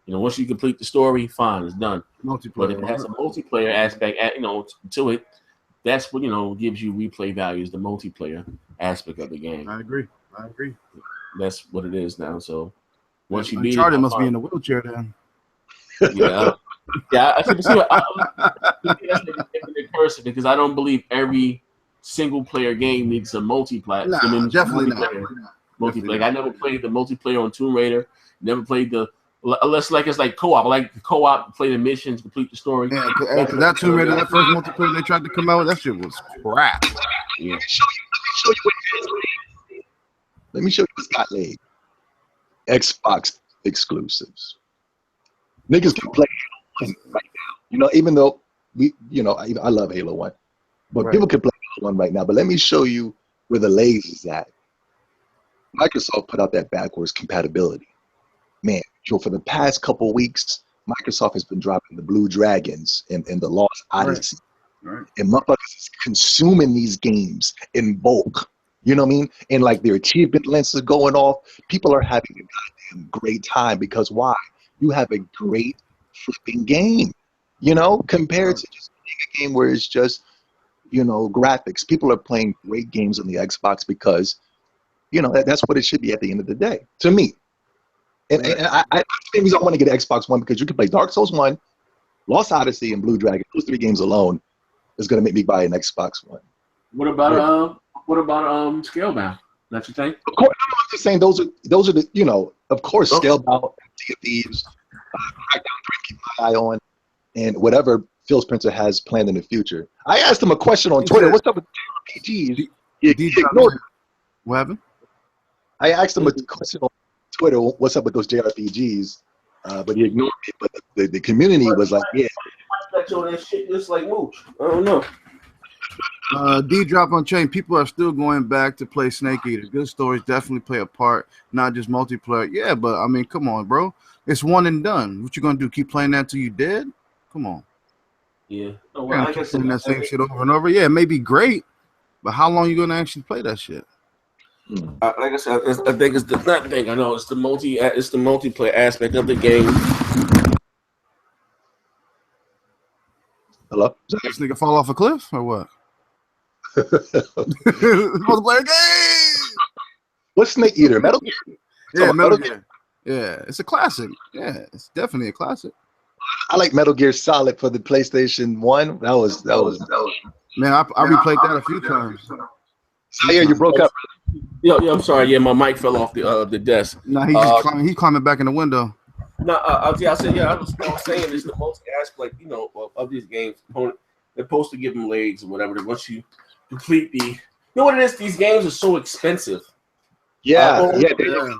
Once you complete the story, fine, it's done. But if it has a multiplayer aspect, to it, that's what gives you replay values. The multiplayer aspect of the game. I agree. That's what it is now. So once you beat Uncharted it, must be in a wheelchair then. Yeah, I see. That's a person because I don't believe every single player game needs a multiplayer. Nah, definitely not. Multiplayer. I never played the multiplayer on Tomb Raider. Never played unless it's like co-op. I like co-op, play the missions, complete the story. Yeah, because that Tomb Raider, that first multiplayer they tried to come out with, that shit was crap. Yeah. Let me show you what's got legs. Xbox exclusives. Niggas can play Halo 1 right now. Even though I love Halo 1, but people can play Halo 1 right now. But let me show you where the legs is at. Microsoft put out that backwards compatibility. Man, for the past couple of weeks, Microsoft has been dropping the Blue Dragons and the Lost Odyssey. Right. And motherfuckers is consuming these games in bulk. You know what I mean? And like their achievement lists are going off. People are having a goddamn great time because why? You have a great flipping game, compared to just playing a game where it's just, graphics. People are playing great games on the Xbox because, that's what it should be at the end of the day, to me. And I want to get an Xbox One because you can play Dark Souls 1, Lost Odyssey, and Blue Dragon. Those 3 games alone is going to make me buy an Xbox One. What about Scalebound? That's your thing? Of course, I'm just saying those are the of course Scalebound, Sea of Thieves, Crackdown 3, keep my eye on, and whatever Phil Spencer has planned in the future. I asked him a question on Twitter. What's up with JRPGs? He ignored it. What happened? I asked him a question on Twitter. What's up with those JRPGs? But he ignored it. But the community was like, yeah. That shit just like mooch. I don't know. D-Drop on Chain, people are still going back to play Snake Eater. Good stories definitely play a part, not just multiplayer. Yeah, but I mean, come on, bro. It's one and done. What you gonna do? Keep playing that till you dead? Come on. Yeah. Oh, well, keep playing that same shit over and over. Yeah, it may be great, but how long you gonna actually play that shit? Like I said, I think it's not thing. I know it's the multiplayer aspect of the game. Hello? This nigga fall off a cliff or what? Multiplayer game. What's Snake Eater? Metal Gear? Yeah, Metal Gear. Yeah, it's a classic. Yeah, it's definitely a classic. I like Metal Gear Solid for the PlayStation 1. That was. Man, I replayed that a few times. Yeah, you broke up. Yeah, I'm sorry. Yeah, my mic fell off the desk. No, he's climbing back in the window. No, I said, I was saying it's the multi aspect, of these games. They're supposed to give them legs or whatever. Once you complete what it is? These games are so expensive. Yeah, the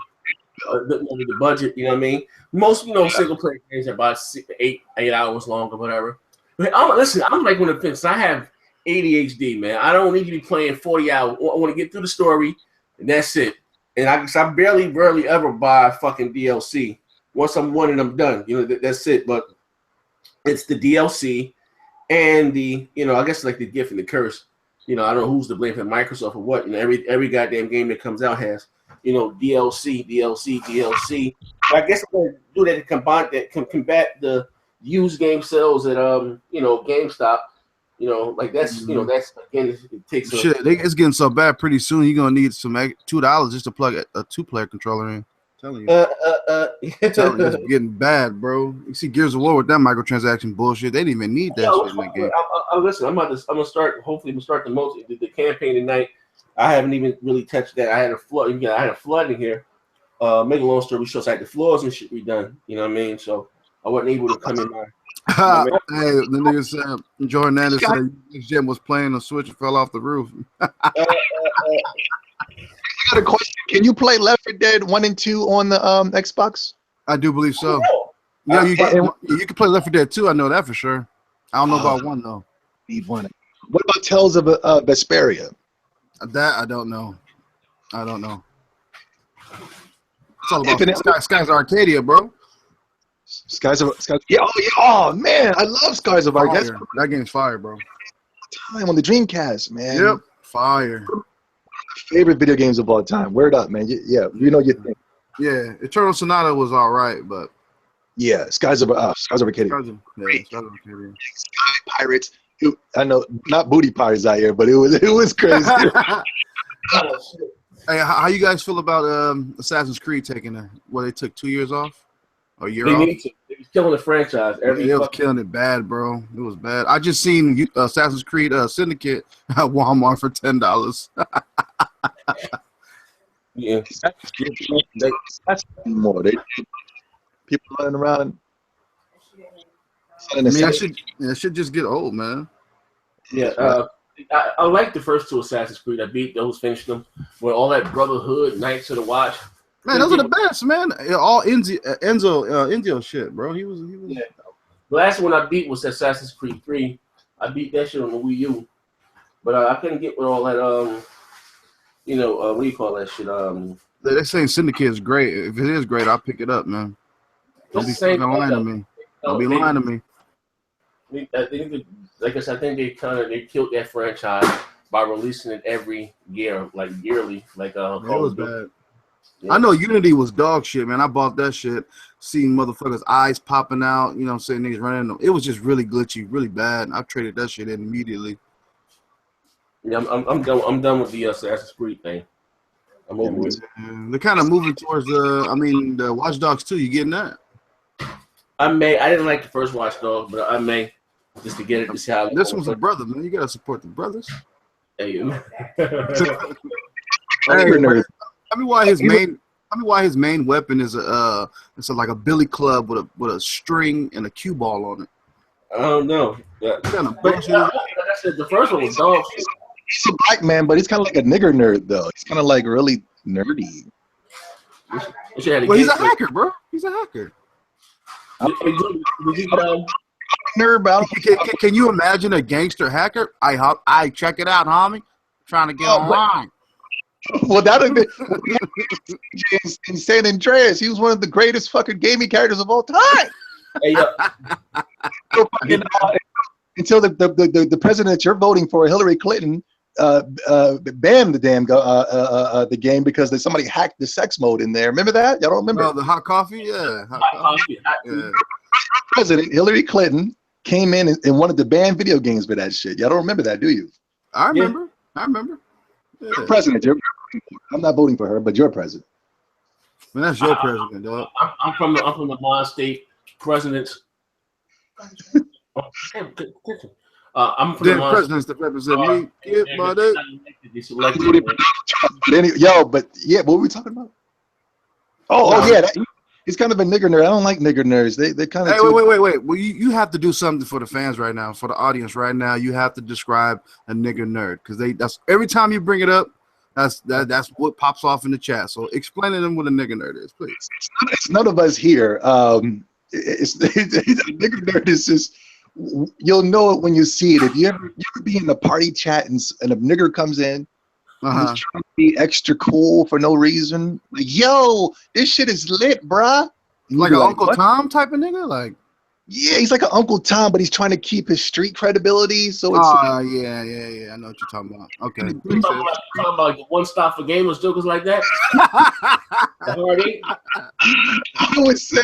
budget, you know what I mean? Most, single player games are about 8 hours long or whatever. But I'm like one of the things. I have ADHD, man. I don't need to be playing 40 hours. I want to get through the story, and that's it. And I rarely ever buy fucking DLC. Once I'm one and I'm done, that's it. But it's the DLC and the, I guess like the gift and the curse. I don't know who's to blame for Microsoft or what. Every goddamn game that comes out has, DLC. But I guess I'm going to do that to combat the used game sales at GameStop. Like that's that's again it takes shit. It's getting so bad. Pretty soon you're gonna need some $2 just to plug a 2-player controller in. I'm telling you, it's getting bad, bro. You see Gears of War with that microtransaction bullshit. They didn't even need that shit in that game. Listen, I'm gonna start. Hopefully, we'll start the campaign tonight. I haven't even really touched that. I had a flood. I had a flood in here. Make a long story short, so like the floors and shit redone. You know what I mean? So I wasn't able to come in. Hey, the nigga said Jordan Anderson said this gym was playing the Switch and fell off the roof. I got a question. Can you play Left 4 Dead 1 and 2 on the Xbox? I do believe so. Yeah, you can play Left 4 Dead 2. I know that for sure. I don't know about 1 though. Need 1. What about Tales of Vesperia? That I don't know. It's all about Skies of Arcadia, bro. Skies. Yeah, oh man, I love Skies of Arcadia. That game's fire, bro. Time on the Dreamcast, man. Yep, fire. Favorite video games of all time. Word up, man. Yeah, you know your thing. Yeah, Eternal Sonata was all right, but yeah, Skies of Arcadia. Skies of Arcadia. Sky Pirates. I know, not booty pirates out here, but it was crazy. Hey, how you guys feel about Assassin's Creed taking they took 2 years off? Or a year off? They was killing the franchise. They was killing it bad, bro. It was bad. I just seen Assassin's Creed Syndicate at Walmart for $10. Yeah, that's more. People running around. I mean, that should just get old, man. Yeah, I like the first 2 Assassin's Creed. I beat those, finished them with all that Brotherhood, Knights of the Watch. Man, those are the best, man. All Enzo shit, bro. He was. Yeah. The last one I beat was Assassin's Creed 3. I beat that shit on the Wii U, but I couldn't get with all that. What do you call that shit? They're saying Syndicate is great. If it is great, I'll pick it up, man. Don't be lying to me. Don't be lying to me. I think, like I said, I think they killed that franchise by releasing it every year, like yearly, like it was bad. Yeah. I know Unity was dog shit, man. I bought that shit, seeing motherfuckers' eyes popping out, saying niggas running them. It was just really glitchy, really bad. I traded that shit in immediately. Yeah, I'm done. I'm done with the Assassin's Creed thing. I'm over with it. They're kind of moving towards the Watch Dogs 2. You getting that? I didn't like the first Watch Dogs, but I may just to get it to see how. This one's a brother, man. You gotta support the brothers. Hey, Tell me why his main weapon is like a billy club with a string and a cue ball on it. I don't know. Kind of like I said, the first one was dog shit. He's a black man, but he's kind of like a nigger nerd, though. He's kind of like really nerdy. Well, he's a hacker, bro. He's a hacker. Can you imagine a gangster hacker? I check it out, homie. Trying to get online. Well, that would be in San Andreas. He was one of the greatest fucking gaming characters of all time. Hey, until the president that you're voting for, Hillary Clinton, banned the damn the game because somebody hacked the sex mode in there. Remember that? Y'all don't remember? Oh, the hot coffee? Yeah. Hot coffee. Yeah. President Hillary Clinton came in and wanted to ban video games for that shit. Y'all don't remember that, do you? I remember. Yeah. I remember. Yeah. You're president. I'm not voting for her, but you're president. Man, that's your president, dog. I'm from the Mon State presidents. I'm from the presidents that represent me. Yeah, buddy. But what were we talking about? Yeah. He's kind of a nigger nerd. I don't like nigger nerds. They kind of. Hey, wait. Well, you have to do something for the fans right now, for the audience right now. You have to describe a nigger nerd because that's every time you bring it up, that's what pops off in the chat. So explain to them what a nigger nerd is, please. It's none of us here. It's a nigger nerd is just. You'll know it when you see it. If you ever be in the party chat and a nigger comes in. He's trying to be extra cool for no reason. Like, yo, this shit is lit, bruh. Like an Uncle Tom type of nigga? Like, Yeah, he's like an Uncle Tom, but he's trying to keep his street credibility. So it's yeah. I know what you're talking about. Okay. You talking about like the one stop for gamers, jokers like that? The Hard Eight? I would say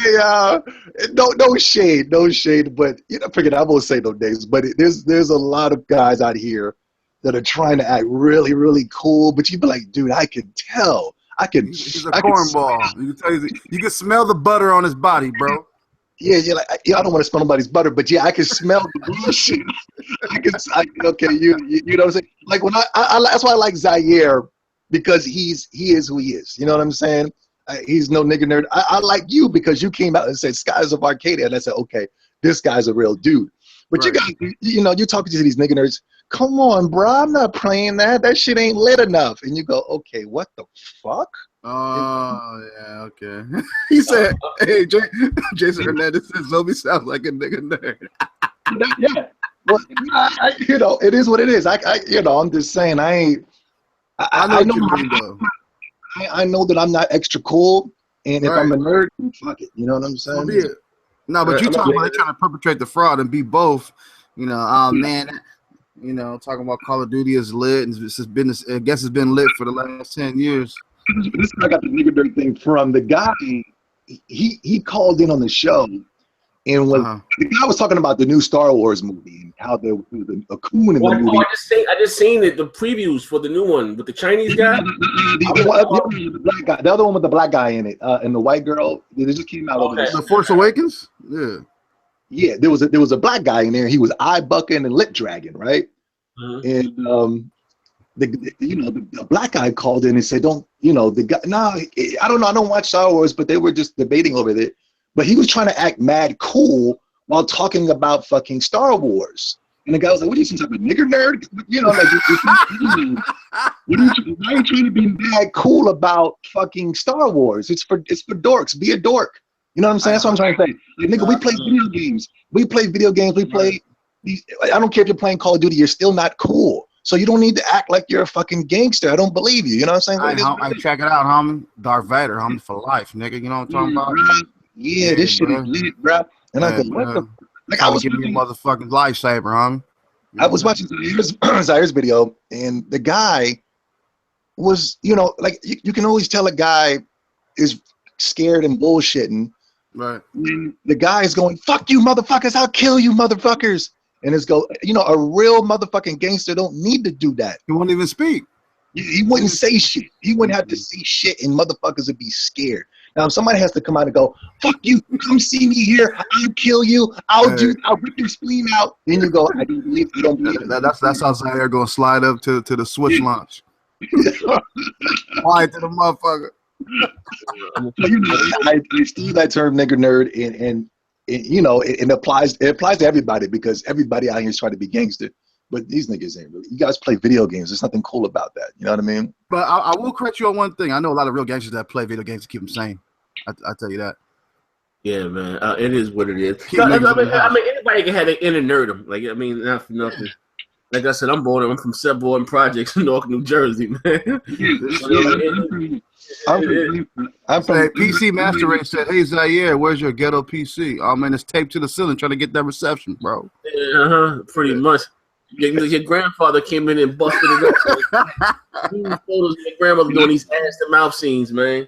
no shade, but forget I won't say no names. But there's a lot of guys out here that are trying to act really, really cool. But you'd be like, dude, I can tell. He's a cornball. You can smell the butter on his body, bro. Yeah, I don't want to smell nobody's butter, but yeah, I can smell the bullshit. You know what I'm saying? Like when I that's why I like Zaire, because he is who he is. You know what I'm saying? He's no nigga nerd. I like you because you came out and said Skies of Arcadia, and I said, okay, this guy's a real dude. But right. you're talking to these nigga nerds. Come on, bro, I'm not playing that. That shit ain't lit enough. And you go, okay, what the fuck? Oh, yeah, okay. He said, hey, Jason Hernandez says Zombie sounds like a nigga nerd. Yeah. Well, it is what it is. I'm just saying, I know that I'm not extra cool, and if I'm a nerd, fuck it. You know what I'm saying? Yeah. No, but you talking about they're trying to perpetrate the fraud and be both. Man. Talking about Call of Duty is lit, and I guess it's been lit for the last 10 years. This guy got the nigga nerd thing from the guy. He called in on the show, and when the guy was talking about the new Star Wars movie and how there was a coon in the movie. I just seen it, the previews for the new one with the Chinese guy. The other one with the black guy in it, and the white girl. They just came out. Okay. The Force Awakens. Yeah. Yeah, there was a black guy in there. He was eye bucking and lip dragging, right? Mm-hmm. And the black guy called in and said, I don't know, I don't watch Star Wars, but they were just debating over it. But he was trying to act mad cool while talking about fucking Star Wars. And the guy was like, what are you, some type of nigger nerd? Why are you trying to be mad cool about fucking Star Wars? It's for dorks. Be a dork. You know what I'm saying? That's what I'm trying to say. Like, nigga, we play video games. We play these. I don't care if you're playing Call of Duty. You're still not cool. So you don't need to act like you're a fucking gangster. I don't believe you. You know what I'm saying? I check it out, homie. Darth Vader, homie, for life, nigga. You know what I'm talking about? Yeah, this shit is lit, bro. And I go, what the? Like, I was giving me a motherfucking lifesaver, homie. I was watching Zaire's video, and the guy was, like you can always tell a guy is scared and bullshitting. Right. When the guy is going, fuck you, motherfuckers, I'll kill you, motherfuckers. And it's a real motherfucking gangster don't need to do that. He won't even speak. He wouldn't say shit. He wouldn't have to say shit, and motherfuckers would be scared. Now, if somebody has to come out and go, fuck you, come see me here, I'll kill you, I'll rip your spleen out. Then you go, I don't believe it. That's how Zaire gonna slide up to the Switch launch. Quiet to the motherfucker. I steal that term nigger nerd, and it applies to everybody, because everybody out here is trying to be gangster. But these niggas ain't really. You guys play video games. There's nothing cool about that. You know what I mean? But I will correct you on one thing. I know a lot of real gangsters that play video games to keep them sane. I tell you that. Yeah, man. It is what it is. I mean, anybody can have an inner nerdum. Like, I mean, not for nothing. Like I said, I'm from Seboy Projects in Newark, New Jersey, man. I'm from PC Master Race said, "Hey Zaire, where's your ghetto PC? Oh man, it's taped to the ceiling, trying to get that reception, bro." Yeah, pretty much. Your grandfather came in and busted it up. Photos of your grandmother doing these ass to mouth scenes, man.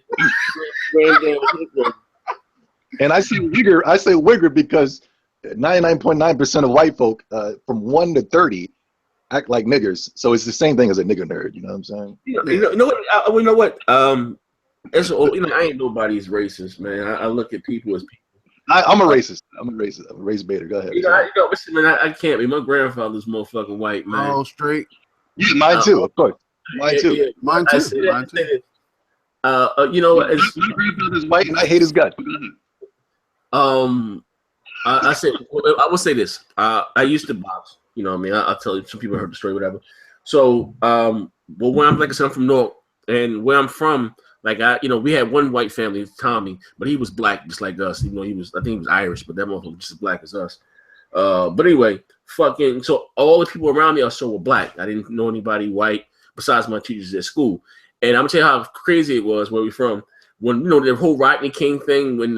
And I say wigger because 99.9% of white folk, from 1 to 30, act like niggers. So it's the same thing as a nigger nerd. You know what I'm saying? You know what? I ain't nobody's racist, man. I look at people as people. I'm a racist. I'm a race baiter. Go ahead. Listen, man, I can't be. My grandfather's more fucking white, man. Oh, straight. Yeah, mine too, of course. Mine too. Yeah. Mine too. My grandfather's white, and I hate his gut. I will say this. I used to box. You know what I mean? I'll tell you. Some people heard the story, whatever. So, when I'm from Newark, and where I'm from, like we had one white family, Tommy, but he was black just like us. Even though I think he was Irish, but that motherfucker was just as black as us. But anyway, so all the people around me also were black. I didn't know anybody white besides my teachers at school. And I'm gonna tell you how crazy it was where we from. When the whole Rodney King thing, when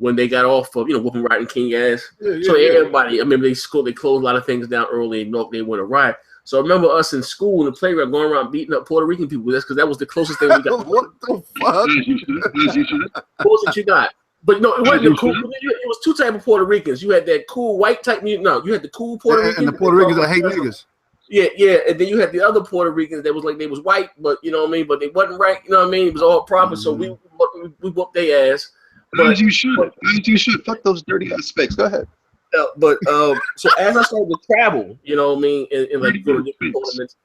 when they got off of whooping Rodney King ass. So everybody, I remember they closed a lot of things down early and they went to riot. So I remember us in school in the playground going around beating up Puerto Rican people. That's because that was the closest thing we got. What the fuck? What was it you got? But no, it wasn't the cool. It was two types of Puerto Ricans. You had that cool white type. No, you had the cool Puerto Ricans. And the Puerto Ricans that hate niggas. Yeah. And then you had the other Puerto Ricans that was like they was white, but you know what I mean. But they wasn't right. You know what I mean. It was all proper. So we whooped their ass. As you should. Fuck those dirty ass specs. Go ahead. So as I started to travel, you know what I mean, and like go to different tournaments,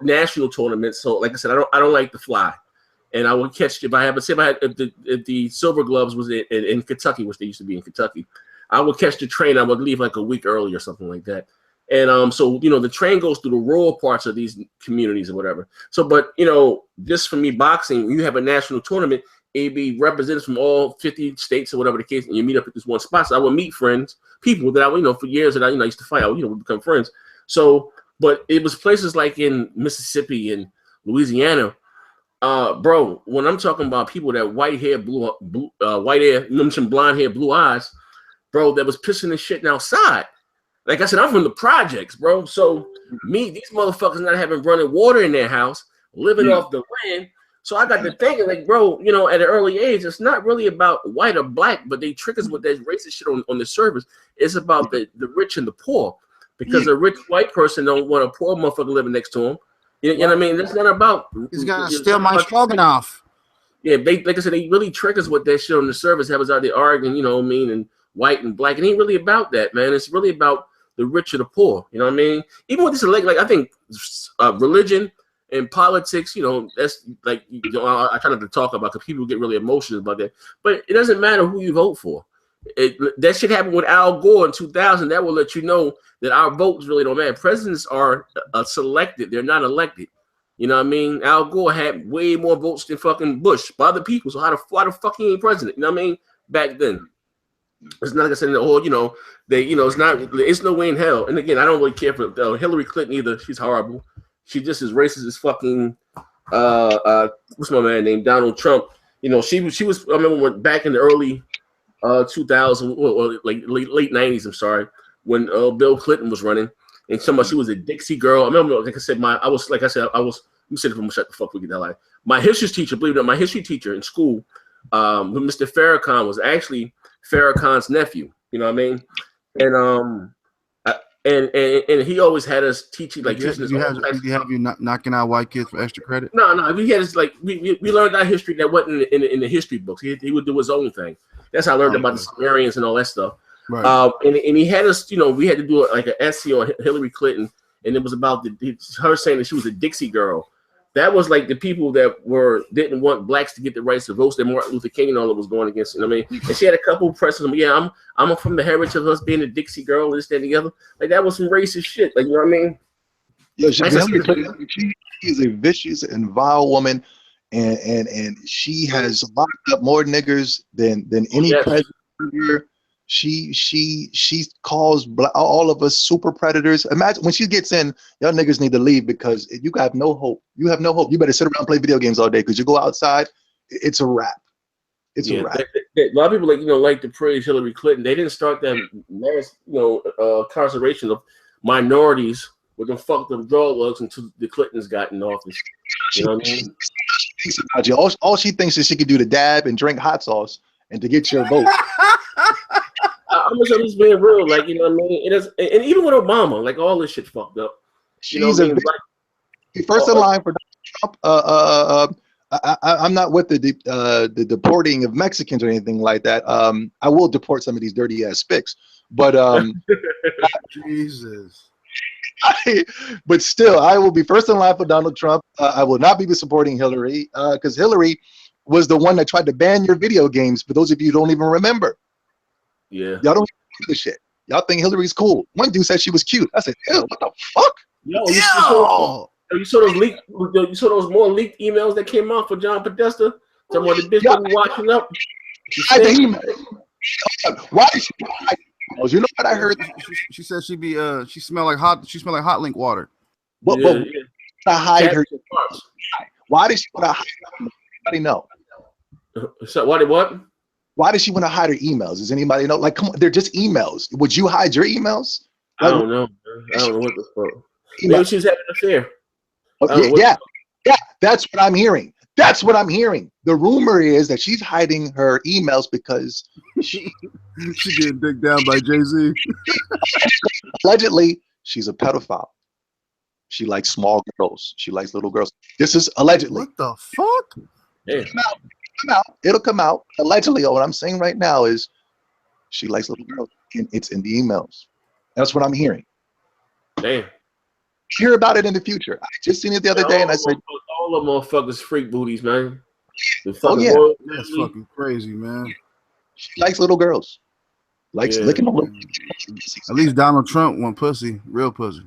national tournaments. So like I said, I don't like to fly, and I would catch if the Silver Gloves was in Kentucky, which they used to be in Kentucky, I would catch the train. I would leave like a week early or something like that. And so the train goes through the rural parts of these communities or whatever. So, but just for me boxing, you have a national tournament. It'd be representatives from all 50 states or whatever the case, and you meet up at this one spot. So I would meet people that I, for years that I used to fight. We become friends. So, but it was places like in Mississippi and Louisiana, bro. When I'm talking about people that white hair, white hair, some blonde hair, blue eyes, bro, that was pissing and shitting outside. Like I said, I'm from the projects, bro. So these motherfuckers not having running water in their house, living off the land. So I got to thinking, like, bro, at an early age, it's not really about white or black, but they trick us with that racist shit on the surface. It's about the rich and the poor, because a rich white person don't want a poor motherfucker living next to him. You know what I mean? It's not about. He's gonna steal my stroganoff. Yeah, like I said, they really trick us with that shit on the surface. Have us out there arguing, and white and black. It ain't really about that, man. It's really about the rich and the poor. You know what I mean? Even with this, like I think religion. In politics, that's like I try not to talk about because people get really emotional about that. But it doesn't matter who you vote for. That shit happened with Al Gore in 2000. That will let you know that our votes really don't matter. Presidents are selected; they're not elected. You know what I mean? Al Gore had way more votes than fucking Bush by the people. So why the fuck he ain't president? You know what I mean? Back then, it's not like I said, it's no way in hell. And again, I don't really care for Hillary Clinton either. She's horrible. She just as racist as fucking what's my man named Donald Trump. She was. I remember back in the early 2000 or like late 90s. I'm sorry, when Bill Clinton was running, and she was a Dixie girl. I remember, like I said, I was. Let me say it from shut the fuck we get that line. My history teacher, believe it or not, my history teacher in school, Mr. Farrakhan, was actually Farrakhan's nephew. You know what I mean? And he always had us teaching like teaching us. You have you knocking out white kids for extra credit? No. We had us like we learned our history that wasn't in the history books. He would do his own thing. That's how I learned about the Sumerians and all that stuff. Right. And he had us. We had to do like an essay on Hillary Clinton, and it was about her saying that she was a Dixie girl. That was like the people that didn't want blacks to get the rights to vote. That Martin Luther King and all that was going against. You know what I mean? And she had a couple of precedents. Yeah, I'm from the heritage of us being a Dixie girl, this, that, and the other. Like that was some racist shit. Like, you know what I mean? Yeah, she is a vicious and vile woman, and she has locked up more niggers than any president. She calls all of us super predators. Imagine when she gets in, y'all niggas need to leave because you have no hope. You have no hope. You better sit around and play video games all day because you go outside, it's a wrap. It's a wrap. A lot of people like to praise Hillary Clinton. They didn't start that mass incarceration of minorities with them fucked up drug laws until the Clintons got in office. You know what I mean? All she thinks is she could do the dab and drink hot sauce and to get your vote. I'm just being real, like, you know what I mean? It is, and even with Obama, like all this shit fucked up. She's first in line for Trump. I'm not with the deporting of Mexicans or anything like that. I will deport some of these dirty ass spics, but Jesus. But still, I will be first in line for Donald Trump. I will not be supporting Hillary because Hillary was the one that tried to ban your video games. For those of you who don't even remember. Yeah, y'all don't give a shit. Y'all think Hillary's cool. One dude said she was cute. I said, ew, what the fuck? You saw those leaked. You saw those more leaked emails that came out for John Podesta. Talking about the bitch that be watching up. Why did she? You know what I heard? She said she smelled like hot link water. But hide her. Why did she want to hide? Nobody know. So what? Why does she want to hide her emails? Does anybody know? Like, come on, they're just emails. Would you hide your emails? I Like, don't know. I don't know what the fuck. Maybe she's having an affair. Yeah, that's what I'm hearing. That's what I'm hearing. The rumor is that she's hiding her emails because she getting dicked down by Jay-Z. Allegedly, she's a pedophile. She likes small girls. She likes little girls. This is allegedly. What the fuck? Yeah. It'll come out. Allegedly, what I'm saying right now is she likes little girls. And it's in the emails. That's what I'm hearing. Damn. Hear about it in the future. I just seen it the other day, and I said, all the motherfuckers freak booties, man. Oh yeah, that's fucking crazy, man. She likes little girls. Likes licking them. At least Donald Trump want pussy, real pussy.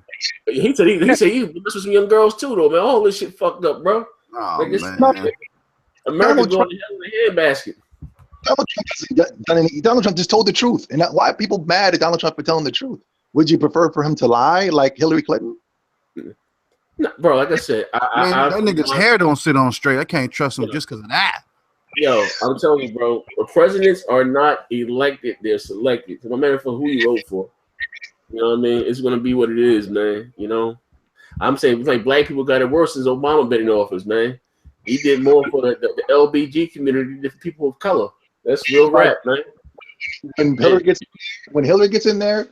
He said he messed with some young girls too, though, man. All this shit fucked up, bro. Oh, like, man. America's going to hell in a handbasket. Donald Trump just told the truth, and why are people mad at Donald Trump for telling the truth? Would you prefer for him to lie like Hillary Clinton? No, bro, like I said, that nigga's hair don't sit on straight. I can't trust him just because of that. Yo, I'm telling you, bro, the presidents are not elected; they're selected. No matter for who you vote for, you know what I mean. It's gonna be what it is, man. You know, I'm saying like black people got it worse since Obama been in office, man. He did more for the LBG community than people of color. That's real rap, man. When Hillary gets in there,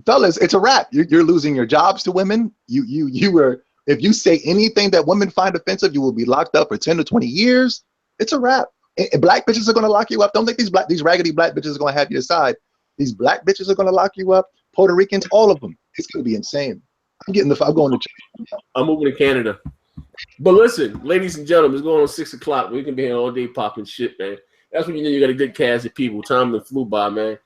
fellas, it's a wrap. You're losing your jobs to women. You were. If you say anything that women find offensive, you will be locked up for 10 to 20 years. It's a wrap. And black bitches are going to lock you up. Don't think these raggedy black bitches are going to have your side. These black bitches are going to lock you up. Puerto Ricans, all of them. It's going to be insane. I'm going to jail. I'm moving to Canada. But listen, ladies and gentlemen, it's going on 6 o'clock. We can be here all day popping shit, man. That's when you know you got a good cast of people. Time that flew by, man.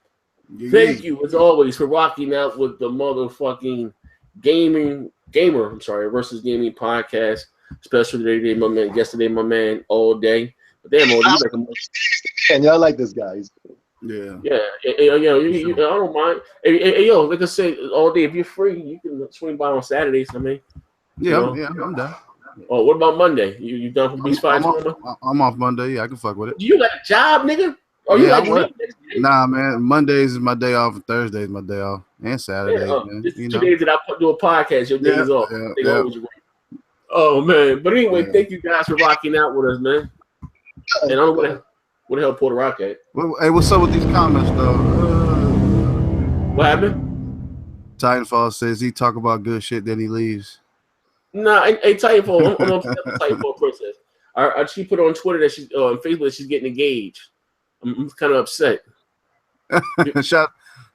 Thank you, as always, for rocking out with the motherfucking gamer versus gaming podcast. Special today, my man. Yesterday, my man. All day. But damn, all you like a and y'all like this guy. Yeah. I don't mind. Hey, yo, like I said, all day. If you're free, you can swing by on Saturdays. I mean, I'm done. Oh, what about Monday? You done for Beast Fights? I'm off Monday. Yeah, I can fuck with it. Do you got a job, nigga? Oh, you like Nah, man. Mondays is my day off, and Thursday is my day off, and Saturday. Man. It's 2 days that I do a podcast. Your days off. Oh man! But anyway, thank you guys for rocking out with us, man. And I don't know where the hell Puerto Rock at. Hey, what's up with these comments though? What happened? Titanfall says he talk about good shit, then he leaves. Nah, hey Titanfall, I'm upset with Titanfall Princess. She put on Twitter that she's on Facebook that she's getting engaged. I'm kind of upset.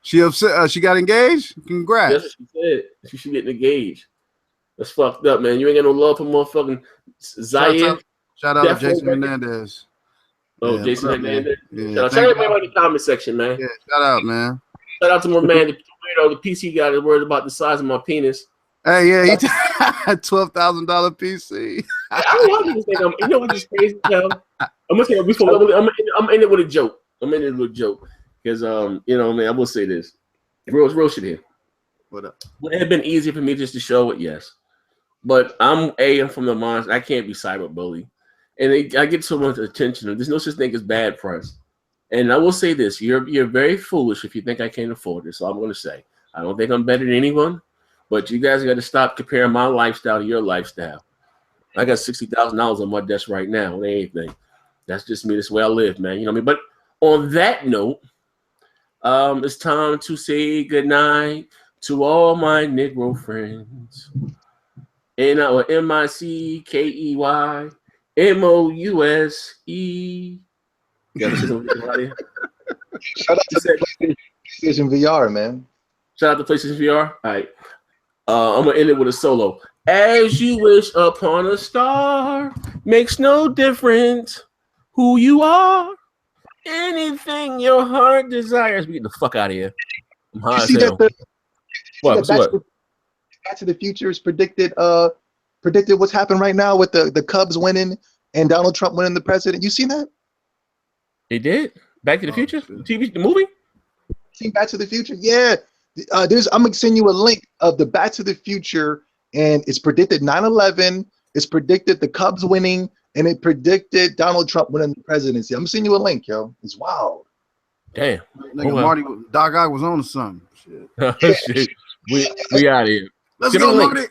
She upset. She got engaged. Congrats. That's what she said. She should get engaged. That's fucked up, man. You ain't got no love for motherfucking Zaire. Shout out to Jason Hernandez. Oh, yeah, Jason Hernandez. Yeah, shout out to everybody in the comment section, man. Yeah, shout out, man. Shout out to my man, the PC guy that's worried about the size of my penis. Hey, yeah, he $12,000 PC. I don't want to think. You know what is crazy? I'm gonna say before. I'm in it with a joke. Because you know, man, I will say this. Real shit here. What up? Would it have been easier for me just to show it? Yes. But I'm from the minds I can't be cyberbullied. And I get so much attention. There's no such thing as bad press. And I will say this: you're very foolish if you think I can't afford this. So I'm going to say I don't think I'm better than anyone, but you guys got to stop comparing my lifestyle to your lifestyle. I got $60,000 on my desk right now. It ain't anything. That's just me. That's the way I live, man. You know what I mean? But on that note, it's time to say goodnight to all my Negro friends. N-I-C-K-E-Y M-O-U-S-E. Shout out to PlayStation VR, man. Shout out to PlayStation VR. All right. I'm going to end it with a solo. As you wish upon a star, makes no difference who you are. Anything your heart desires. We get the fuck out of here. I'm high as hell. What? Back to the Future is predicted what's happening right now with the Cubs winning and Donald Trump winning the president. You seen that? They did? Back to the Future? The movie? Seen Back to the Future? Yeah. I'm gonna send you a link of the Back to the Future, and it's predicted 9/11. It's predicted the Cubs winning, and it predicted Donald Trump winning the presidency. I'm gonna send you a link, yo. It's wild. Damn. Nigga, well. Marty, Doc Ock was on to something. Shit. Shit. We out of here. Let's Give me go, the link. Marty.